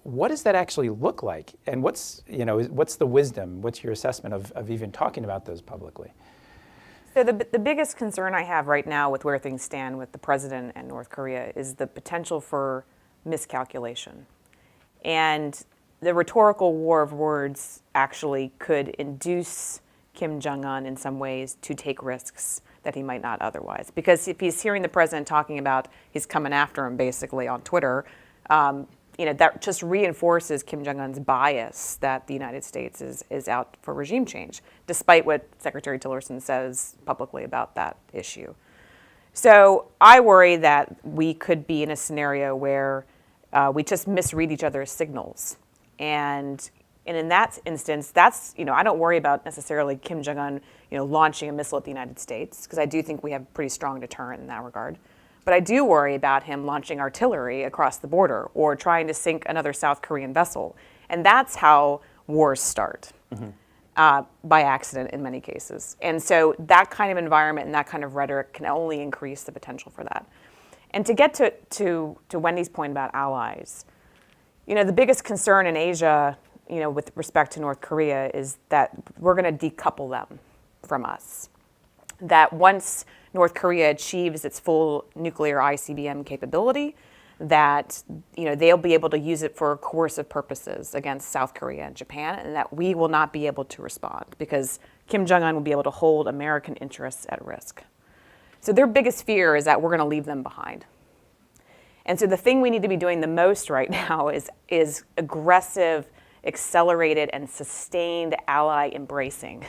what does that actually look like? And what's the wisdom? What's your assessment of even talking about those publicly? So the biggest concern I have right now with where things stand with the president and North Korea is the potential for miscalculation. And the rhetorical war of words actually could induce Kim Jong-un in some ways to take risks that he might not otherwise. Because if he's hearing the president talking about he's coming after him basically on Twitter, that just reinforces Kim Jong-un's bias that the United States is out for regime change, despite what Secretary Tillerson says publicly about that issue. So I worry that we could be in a scenario where we just misread each other's signals. And in that instance, I don't worry about necessarily Kim Jong-un, launching a missile at the United States, because I do think we have a pretty strong deterrent in that regard. But I do worry about him launching artillery across the border or trying to sink another South Korean vessel. And that's how wars start, by accident in many cases. And so that kind of environment and that kind of rhetoric can only increase the potential for that. And to get to Wendy's point about allies, the biggest concern in Asia, with respect to North Korea is that we're going to decouple them from us. That once North Korea achieves its full nuclear ICBM capability, that they'll be able to use it for coercive purposes against South Korea and Japan, and that we will not be able to respond because Kim Jong-un will be able to hold American interests at risk. So their biggest fear is that we're going to leave them behind. And so the thing we need to be doing the most right now is aggressive, accelerated, and sustained ally embracing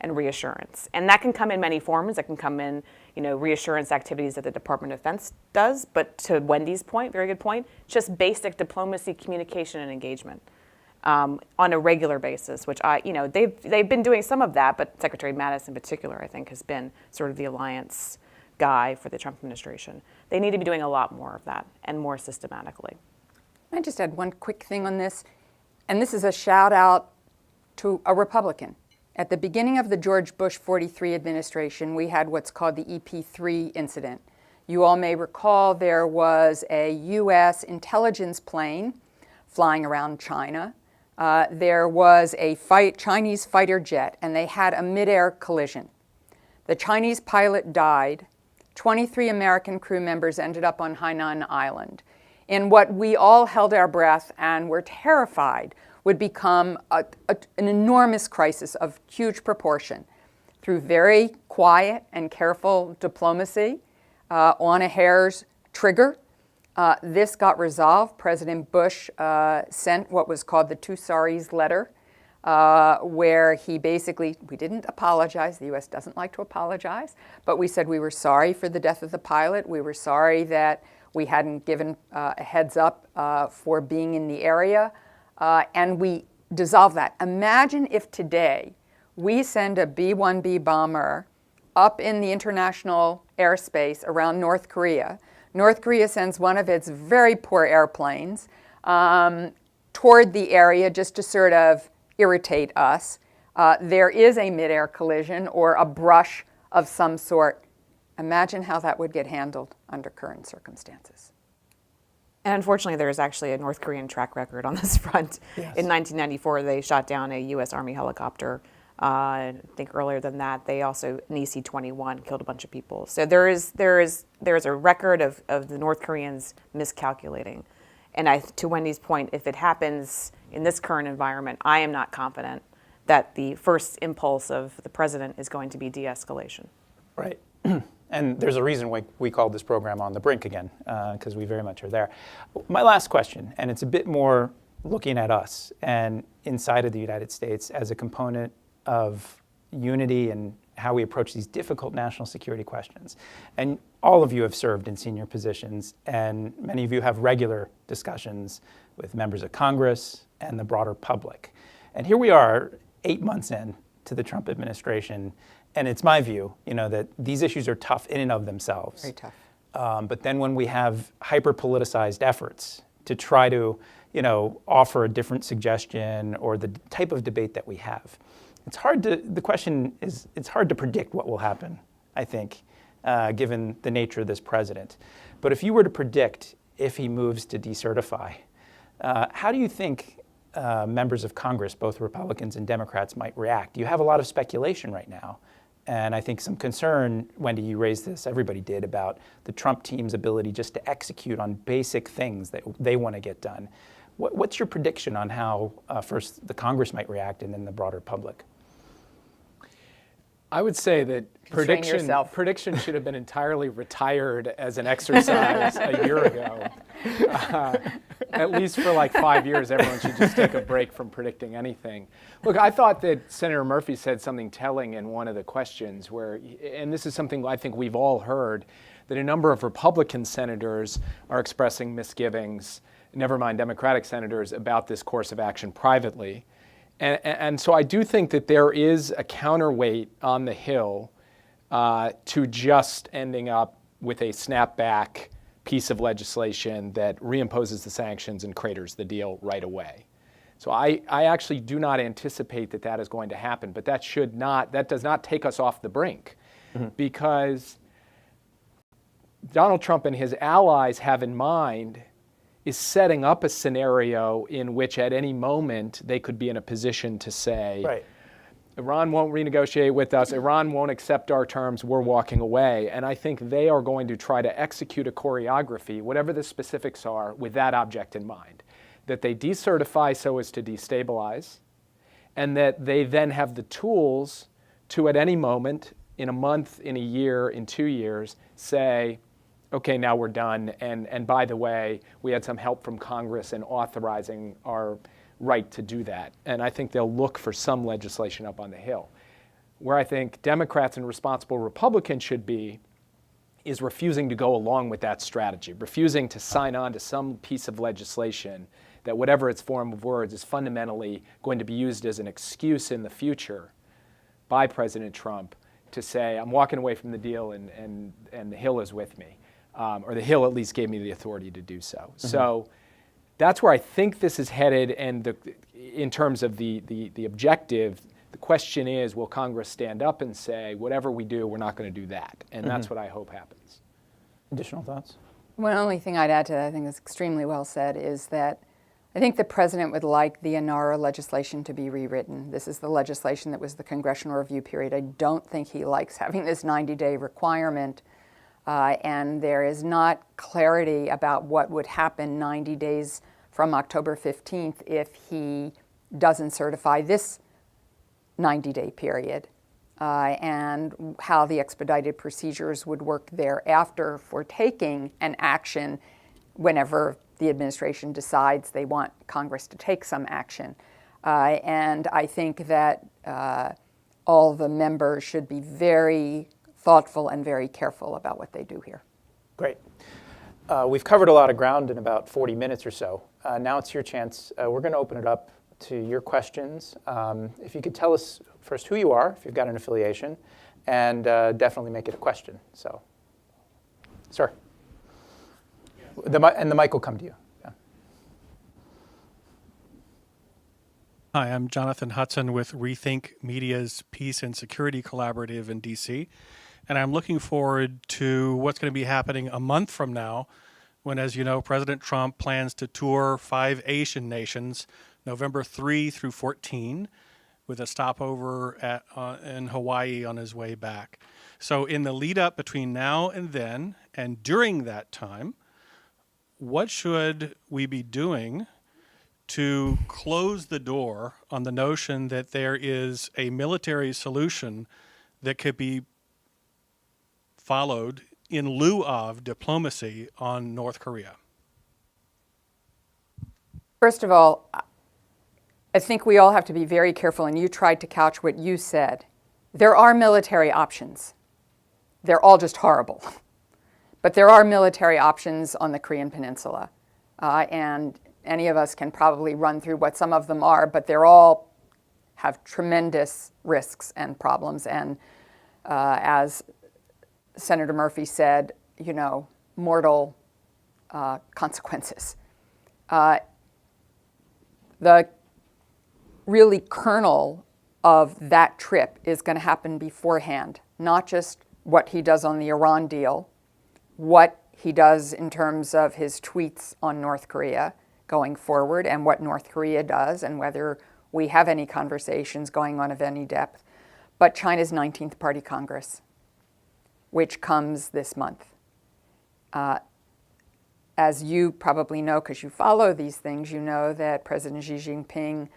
and reassurance. And that can come in many forms. That can come in, reassurance activities that the Department of Defense does. But to Wendy's point, very good point, just basic diplomacy, communication, and engagement on a regular basis, which they've been doing some of that, but Secretary Mattis in particular, I think, has been sort of the alliance guy for the Trump administration. They need to be doing a lot more of that and more systematically. I just add one quick thing on this, and this is a shout out to a Republican. At the beginning of the George Bush 43 administration, we had what's called the EP3 incident. You all may recall there was a U.S. intelligence plane flying around China. There was a Chinese fighter jet, and they had a midair collision. The Chinese pilot died. 23 American crew members ended up on Hainan Island. In what we all held our breath and were terrified would become an enormous crisis of huge proportion. Through very quiet and careful diplomacy, on a hair's trigger, this got resolved. President Bush sent what was called the two sorries letter, where he basically, we didn't apologize. The U.S. doesn't like to apologize, but we said we were sorry for the death of the pilot. We were sorry that we hadn't given a heads up for being in the area, and we dissolved that. Imagine if today we send a B-1B bomber up in the international airspace around North Korea. North Korea sends one of its very poor airplanes toward the area just to sort of irritate us. There is a midair collision or a brush of some sort. Imagine how that would get handled under current circumstances. And unfortunately, there is actually a North Korean track record on this front. Yes. In 1994, they shot down a U.S. Army helicopter. I think earlier than that, they also, an EC-21, killed a bunch of people. So there is a record of the North Koreans miscalculating. And to Wendy's point, if it happens in this current environment, I am not confident that the first impulse of the president is going to be de-escalation. Right. And there's a reason we called this program On the Brink again, because we very much are there. My last question, and it's a bit more looking at us and inside of the United States as a component of unity and how we approach these difficult national security questions. And all of you have served in senior positions, and many of you have regular discussions with members of Congress and the broader public. And here we are, 8 months in to the Trump administration, and it's my view, that these issues are tough in and of themselves. Very tough. But then when we have hyper-politicized efforts to try to, offer a different suggestion or the type of debate that we have, it's hard to predict what will happen, I think, given the nature of this president. But if you were to predict if he moves to decertify, How do you think members of Congress, both Republicans and Democrats, might react? You have a lot of speculation right now. And I think some concern, Wendy, you raised this, everybody did, about the Trump team's ability just to execute on basic things that they want to get done. What's your prediction on how first the Congress might react and then the broader public? I would say that prediction should have been entirely retired as an exercise a year ago. At least for like 5 years, everyone should just take a break from predicting anything. Look, I thought that Senator Murphy said something telling in one of the questions where, and this is something I think we've all heard, that a number of Republican senators are expressing misgivings, never mind Democratic senators, about this course of action privately. And so I do think that there is a counterweight on the Hill to just ending up with a snapback piece of legislation that reimposes the sanctions and craters the deal right away. So I actually do not anticipate that that is going to happen, but that does not take us off the brink, because Donald Trump and his allies have in mind is setting up a scenario in which at any moment they could be in a position to say, right, Iran won't renegotiate with us, Iran won't accept our terms, we're walking away. And I think they are going to try to execute a choreography, whatever the specifics are, with that object in mind. That they decertify so as to destabilize, and that they then have the tools to at any moment, in a month, in a year, in 2 years, say, okay, now we're done, and by the way, we had some help from Congress in authorizing our right to do that. And I think they'll look for some legislation up on the Hill. Where I think Democrats and responsible Republicans should be is refusing to go along with that strategy, refusing to sign on to some piece of legislation that, whatever its form of words, is fundamentally going to be used as an excuse in the future by President Trump to say, I'm walking away from the deal and the Hill is with me. Or the Hill at least gave me the authority to do so. So that's where I think this is headed, and in terms of the objective, the question is, will Congress stand up and say, whatever we do, we're not going to do that? And that's what I hope happens. Additional thoughts? One only thing I'd add to that, I think is extremely well said, is that I think the president would like the INARA legislation to be rewritten. This is the legislation that was the congressional review period. I don't think he likes having this 90-day requirement. And there is not clarity about what would happen 90 days from October 15th if he doesn't certify this 90-day period, and how the expedited procedures would work thereafter for taking an action whenever the administration decides they want Congress to take some action. And I think that all the members should be very thoughtful and very careful about what they do here. Great. We've covered a lot of ground in about 40 minutes or so. Now it's your chance. We're going to open it up to your questions. If you could tell us first who you are, if you've got an affiliation, and definitely make it a question. So, sir. And the mic will come to you. Yeah. Hi, I'm Jonathan Hudson with Rethink Media's Peace and Security Collaborative in DC. And I'm looking forward to what's going to be happening a month from now when, as you know, President Trump plans to tour 5 Asian nations, November 3 through 14, with a stopover in Hawaii on his way back. So in the lead up between now and then, and during that time, what should we be doing to close the door on the notion that there is a military solution that could be followed in lieu of diplomacy on North Korea? First of all, I think we all have to be very careful, and you tried to couch what you said. There are military options. They're all just horrible. But there are military options on the Korean Peninsula. And any of us can probably run through what some of them are, but they're all have tremendous risks and problems. And as Senator Murphy said, mortal consequences. The really kernel of that trip is going to happen beforehand, not just what he does on the Iran deal, what he does in terms of his tweets on North Korea, going forward and what North Korea does and whether we have any conversations going on of any depth, but China's 19th Party Congress, which comes this month. As you probably know, because you follow these things, you know that President Xi Jinping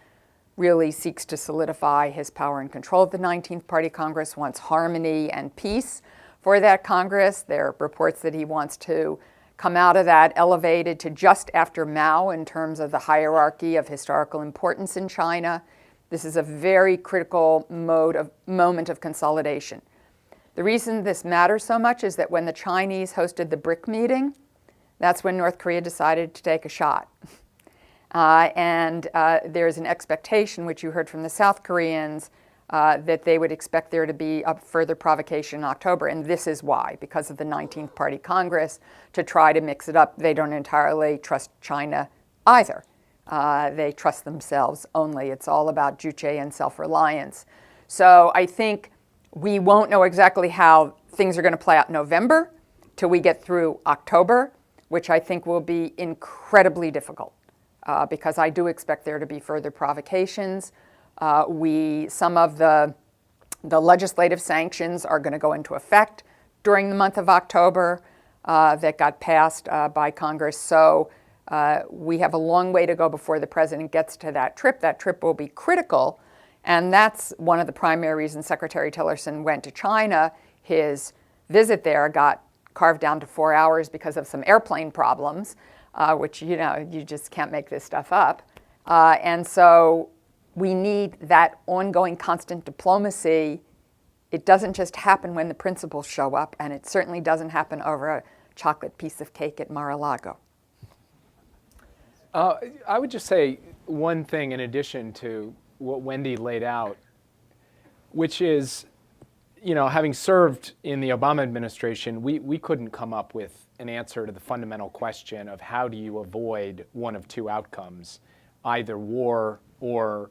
really seeks to solidify his power and control of the 19th Party Congress, wants harmony and peace for that Congress. There are reports that he wants to come out of that elevated to just after Mao in terms of the hierarchy of historical importance in China. This is a very critical moment of consolidation. The reason this matters so much is that when the Chinese hosted the Brink meeting, that's when North Korea decided to take a shot. There's an expectation, which you heard from the South Koreans, that they would expect there to be a further provocation in October. And this is why, because of the 19th Party Congress, to try to mix it up. They don't entirely trust China either. They trust themselves only. It's all about juche and self-reliance. So I think we won't know exactly how things are going to play out in November till we get through October, which I think will be incredibly difficult because I do expect there to be further provocations. Some of the legislative sanctions are going to go into effect during the month of October that got passed by Congress. So we have a long way to go before the president gets to that trip. That trip will be critical. And that's one of the primary reasons Secretary Tillerson went to China. His visit there got carved down to 4 hours because of some airplane problems, which, you just can't make this stuff up. And so we need that ongoing constant diplomacy. It doesn't just happen when the principals show up, and it certainly doesn't happen over a chocolate piece of cake at Mar-a-Lago. I would just say one thing in addition to what Wendy laid out, which is, having served in the Obama administration, we couldn't come up with an answer to the fundamental question of how do you avoid one of two outcomes, either war or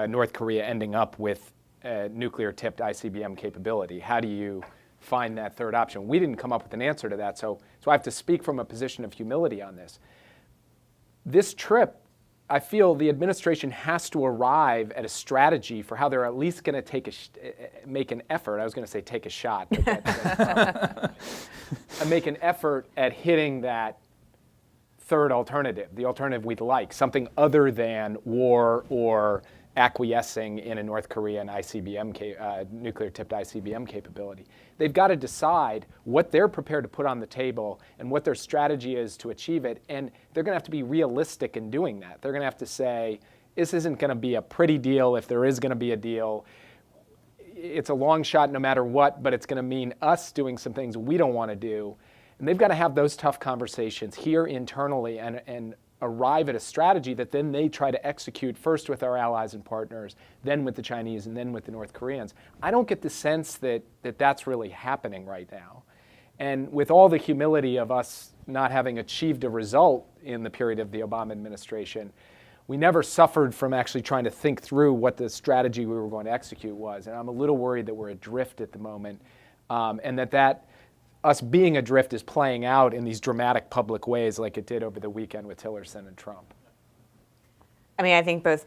North Korea ending up with a nuclear-tipped ICBM capability. How do you find that third option? We didn't come up with an answer to that, so I have to speak from a position of humility on this. This trip, I feel the administration has to arrive at a strategy for how they're at least going to make an effort. I was going to say take a shot. But make an effort at hitting that third alternative, the alternative we'd like, something other than war or acquiescing in a North Korean nuclear-tipped ICBM capability. They've got to decide what they're prepared to put on the table and what their strategy is to achieve it, and they're going to have to be realistic in doing that. They're going to have to say, this isn't going to be a pretty deal if there is going to be a deal. It's a long shot no matter what, but it's going to mean us doing some things we don't want to do. And they've got to have those tough conversations here internally and arrive at a strategy that then they try to execute first with our allies and partners, then with the Chinese, and then with the North Koreans. I don't get the sense that that's really happening right now. And with all the humility of us not having achieved a result in the period of the Obama administration, we never suffered from actually trying to think through what the strategy we were going to execute was. And I'm a little worried that we're adrift at the moment, and that us being adrift is playing out in these dramatic public ways like it did over the weekend with Tillerson and Trump. I think both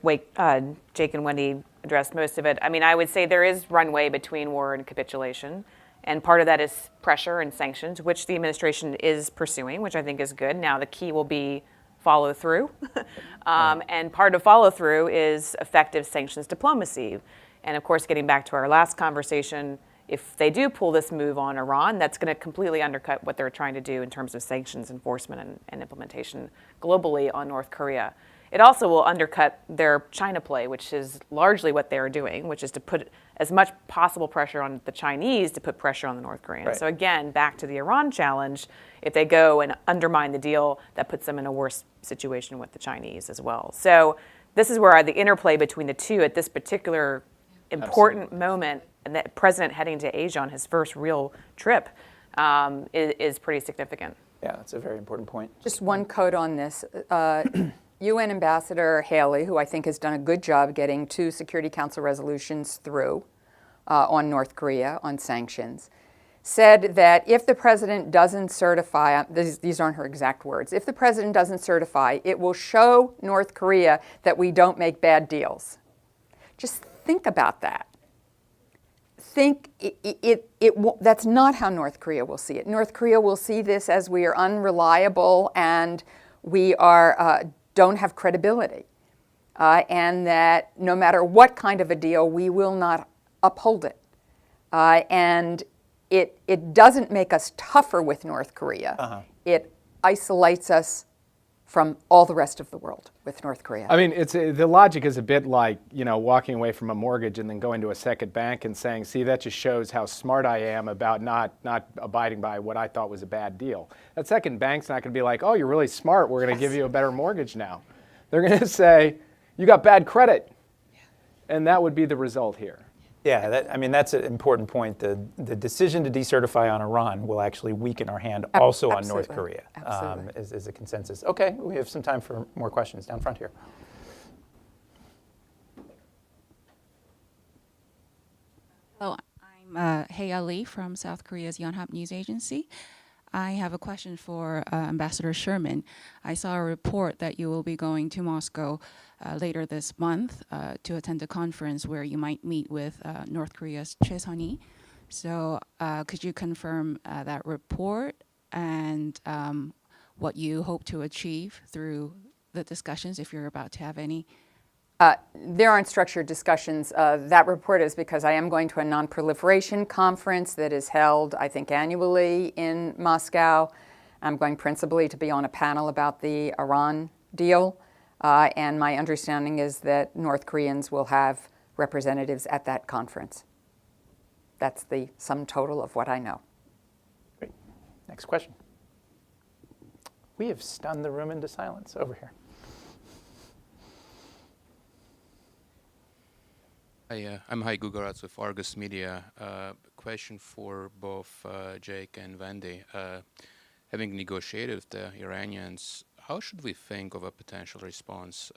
Jake and Wendy addressed most of it. I would say there is runway between war and capitulation, and part of that is pressure and sanctions, which the administration is pursuing, which I think is good. Now the key will be follow through, and part of follow through is effective sanctions diplomacy. And of course, getting back to our last conversation, if they do pull this move on Iran, that's going to completely undercut what they're trying to do in terms of sanctions enforcement and implementation globally on North Korea. It also will undercut their China play, which is largely what they're doing, which is to put as much possible pressure on the Chinese to put pressure on the North Koreans. Right. So again, back to the Iran challenge, if they go and undermine the deal, that puts them in a worse situation with the Chinese as well. So this is where the interplay between the two at this particular important moment, and the president heading to Asia on his first real trip is pretty significant. Yeah, that's a very important point. Just one quote on this. UN Ambassador Haley, who I think has done a good job getting 2 Security Council resolutions through on North Korea, on sanctions, said that if the president doesn't certify, these aren't her exact words, if the president doesn't certify, it will show North Korea that we don't make bad deals. Just think about that. That's not how North Korea will see it. North Korea will see this as we are unreliable and we don't have credibility, and that no matter what kind of a deal, we will not uphold it. And it doesn't make us tougher with North Korea. It isolates us from all the rest of the world with North Korea. I mean, the logic is a bit like, walking away from a mortgage and then going to a second bank and saying, see, that just shows how smart I am about not abiding by what I thought was a bad deal. That second bank's not going to be like, oh, you're really smart, we're going to give you a better mortgage now. They're going to say, you got bad credit. And that would be the result here. Yeah, that's an important point. The decision to decertify on Iran will actually weaken our hand also on North Korea, is a consensus. Okay, we have some time for more questions down front here. Hello, I'm Hei Ali from South Korea's Yonhap News Agency. I have a question for Ambassador Sherman. I saw a report that you will be going to Moscow later this month to attend a conference where you might meet with North Korea's Choi Sun-hee. So could you confirm that report and what you hope to achieve through the discussions, if you're about to have any? There aren't structured discussions. That report is because I am going to a non-proliferation conference that is held, I think, annually in Moscow. I'm going principally to be on a panel about the Iran deal. And my understanding is that North Koreans will have representatives at that conference. That's the sum total of what I know. Great. Next question. We have stunned the room into silence over here. I'm Hai Gugaratz with Argus Media. Question for both Jake and Wendy. Having negotiated with the Iranians, how should we think of a potential response?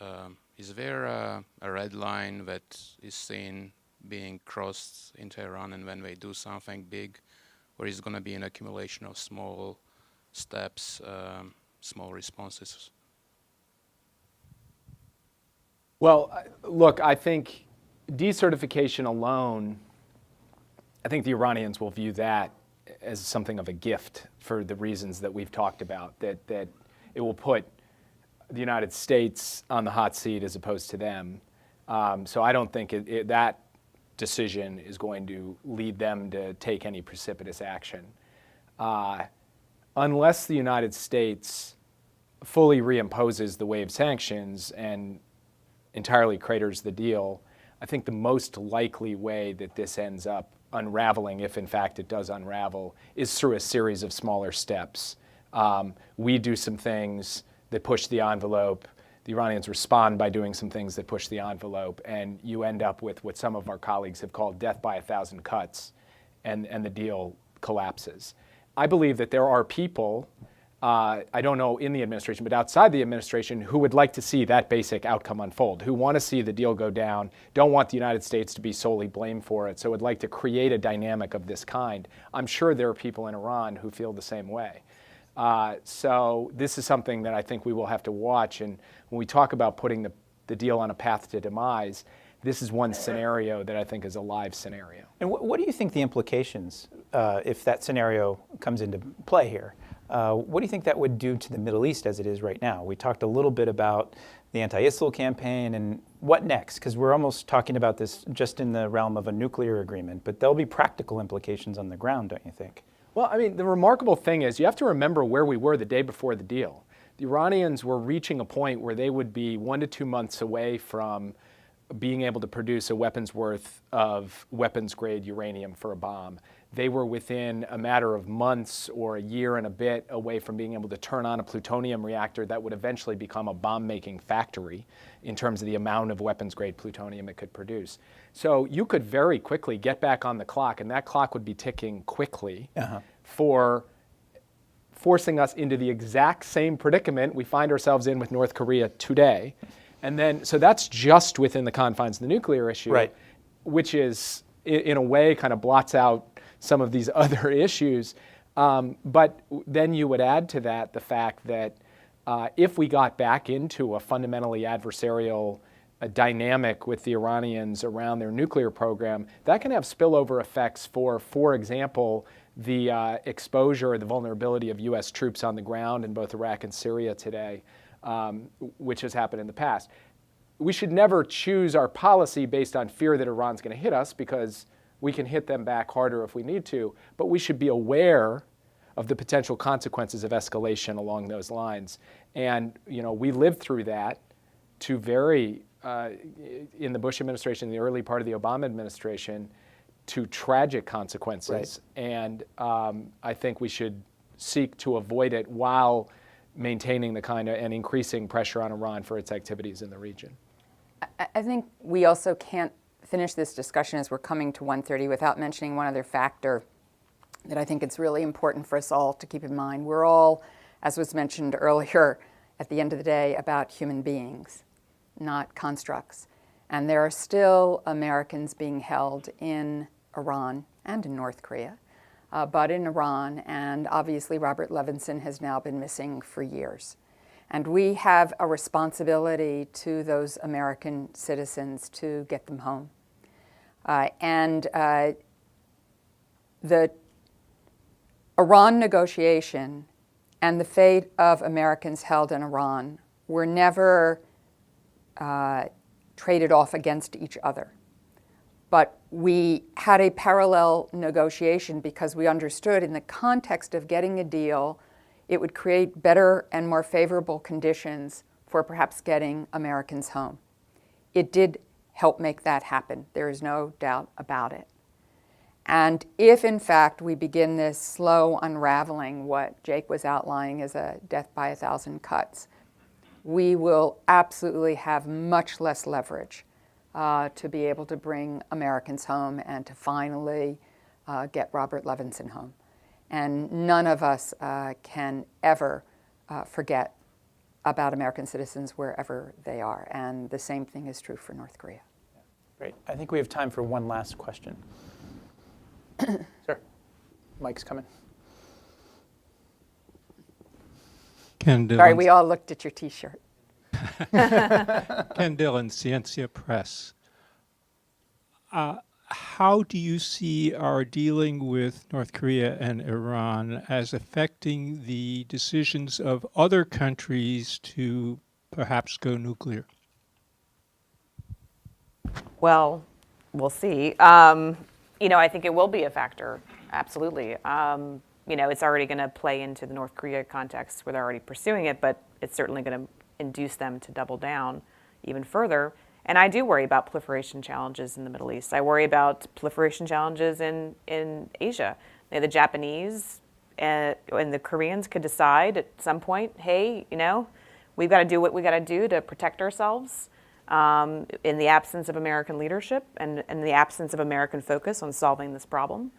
Is there a red line that is seen being crossed into Iran and when they do something big? Or is it going to be an accumulation of small steps, small responses? Well, look, I think decertification alone, I think the Iranians will view that as something of a gift for the reasons that we've talked about, that it will put the United States on the hot seat as opposed to them. So I don't think that decision is going to lead them to take any precipitous action. Unless the United States fully reimposes the wave sanctions and entirely craters the deal, I think the most likely way that this ends up unraveling, if in fact it does unravel, is through a series of smaller steps. We do some things that push the envelope, the Iranians respond by doing some things that push the envelope, and you end up with what some of our colleagues have called death by 1,000 cuts, and the deal collapses. I believe that there are people, I don't know in the administration, but outside the administration, who would like to see that basic outcome unfold, who want to see the deal go down, don't want the United States to be solely blamed for it, so would like to create a dynamic of this kind. I'm sure there are people in Iran who feel the same way. So this is something that I think we will have to watch, and when we talk about putting the deal on a path to demise, this is one scenario that I think is a live scenario. And what do you think the implications, if that scenario comes into play here, what do you think that would do to the Middle East as it is right now? We talked a little bit about the anti-ISIL campaign and what next, because we're almost talking about this just in the realm of a nuclear agreement, but there'll be practical implications on the ground, don't you think? Well, I mean, the remarkable thing is you have to remember where we were the day before the deal. The Iranians were reaching a point where they would be 1 to 2 months away from being able to produce a weapons worth of weapons-grade uranium for a bomb. They were within a matter of months or a year and a bit away from being able to turn on a plutonium reactor that would eventually become a bomb-making factory in terms of the amount of weapons-grade plutonium it could produce. So you could very quickly get back on the clock, and that clock would be ticking quickly for forcing us into the exact same predicament we find ourselves in with North Korea today. And then, so that's just within the confines of the nuclear issue, right, which is, in a way, kind of blots out some of these other issues. But then you would add to that the fact that if we got back into a fundamentally adversarial dynamic with the Iranians around their nuclear program, that can have spillover effects for example, the exposure or the vulnerability of U.S. troops on the ground in both Iraq and Syria today, which has happened in the past. We should never choose our policy based on fear that Iran's going to hit us, because we can hit them back harder if we need to, but we should be aware of the potential consequences of escalation along those lines. And we lived through that to in the Bush administration, the early part of the Obama administration, to tragic consequences. Right. And I think we should seek to avoid it while maintaining the kind of and increasing pressure on Iran for its activities in the region. I think we also can't finish this discussion as we're coming to 1:30 without mentioning one other factor that I think it's really important for us all to keep in mind. We're all, as was mentioned earlier, at the end of the day, about human beings, not constructs. And there are still Americans being held in Iran and in North Korea, but in Iran, and obviously Robert Levinson has now been missing for years. And we have a responsibility to those American citizens to get them home. The Iran negotiation and the fate of Americans held in Iran were never traded off against each other. But we had a parallel negotiation because we understood in the context of getting a deal, it would create better and more favorable conditions for perhaps getting Americans home. It did help make that happen. There is no doubt about it. And if, in fact, we begin this slow unraveling, what Jake was outlining as a death by 1,000 cuts, we will absolutely have much less leverage to be able to bring Americans home and to finally get Robert Levinson home. And none of us can ever forget about American citizens wherever they are. And the same thing is true for North Korea. Great. I think we have time for one last question. Sir, Mike's coming. Ken Dillon. Sorry, we all looked at your T-shirt. Ken Dillon, Ciencia Press. How do you see our dealing with North Korea and Iran as affecting the decisions of other countries to perhaps go nuclear? Well, we'll see. I think it will be a factor, absolutely. It's already going to play into the North Korea context where they're already pursuing it, but it's certainly going to induce them to double down even further. And I do worry about proliferation challenges in the Middle East. I worry about proliferation challenges in Asia. The Japanese and the Koreans could decide at some point, hey, we've got to do what we got to do to protect ourselves in the absence of American leadership and in the absence of American focus on solving this problem.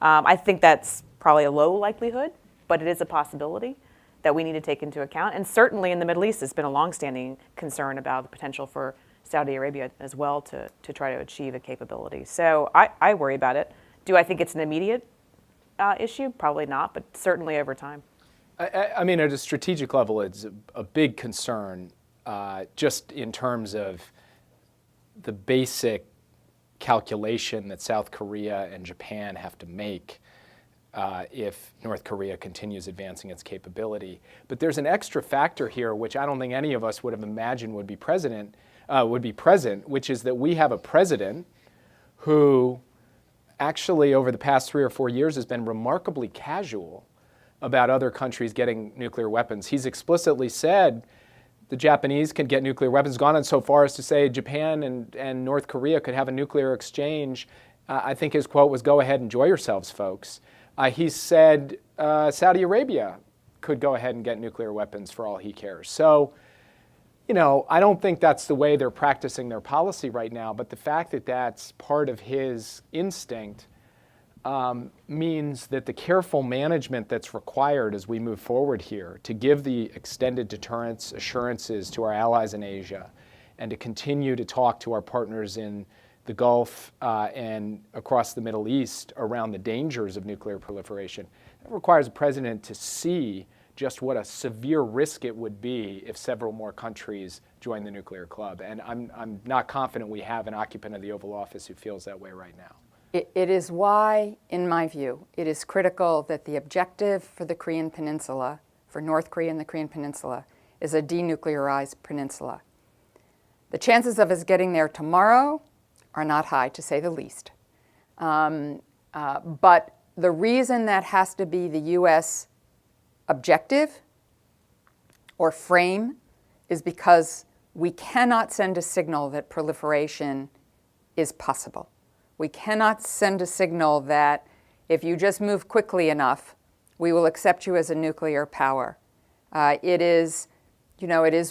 I think that's probably a low likelihood, but it is a possibility that we need to take into account. And certainly in the Middle East, there's been a longstanding concern about the potential for Saudi Arabia as well to try to achieve a capability. So I worry about it. Do I think it's an immediate issue? Probably not, but certainly over time. I mean, at a strategic level, it's a big concern just in terms of the basic calculation that South Korea and Japan have to make if North Korea continues advancing its capability. But there's an extra factor here, which I don't think any of us would have imagined would be present, which is that we have a president who actually over the past 3 or 4 years has been remarkably casual about other countries getting nuclear weapons. He's explicitly said the Japanese can get nuclear weapons, gone on so far as to say Japan and North Korea could have a nuclear exchange. I think his quote was, "Go ahead, enjoy yourselves, folks." He said Saudi Arabia could go ahead and get nuclear weapons for all he cares. So, I don't think that's the way they're practicing their policy right now, but the fact that that's part of his instinct means that the careful management that's required as we move forward here to give the extended deterrence assurances to our allies in Asia and to continue to talk to our partners in the Gulf and across the Middle East around the dangers of nuclear proliferation. It requires a president to see just what a severe risk it would be if several more countries join the nuclear club. And I'm not confident we have an occupant of the Oval Office who feels that way right now. It is why, in my view, it is critical that the objective for the Korean Peninsula, for North Korea and the Korean Peninsula, is a denuclearized peninsula. The chances of us getting there tomorrow are not high, to say the least. But the reason that has to be the U.S. objective or frame is because we cannot send a signal that proliferation is possible. We cannot send a signal that if you just move quickly enough, we will accept you as a nuclear power. It is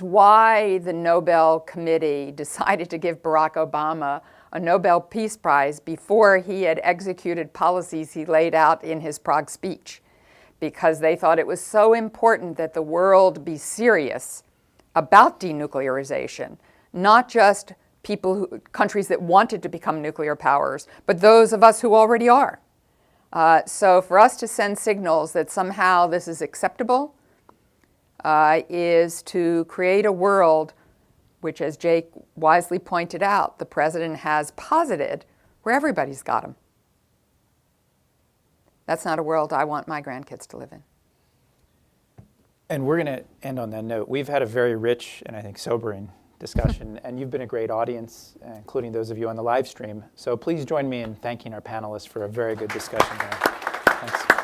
why the Nobel Committee decided to give Barack Obama a Nobel Peace Prize before he had executed policies he laid out in his Prague speech, because they thought it was so important that the world be serious about denuclearization, not just countries that wanted to become nuclear powers, but those of us who already are. So for us to send signals that somehow this is acceptable is to create a world which, as Jake wisely pointed out, the president has posited where everybody's got them. That's not a world I want my grandkids to live in. And we're going to end on that note. We've had a very rich and I think sobering discussion, and you've been a great audience, including those of you on the live stream. So please join me in thanking our panelists for a very good discussion here. Thanks.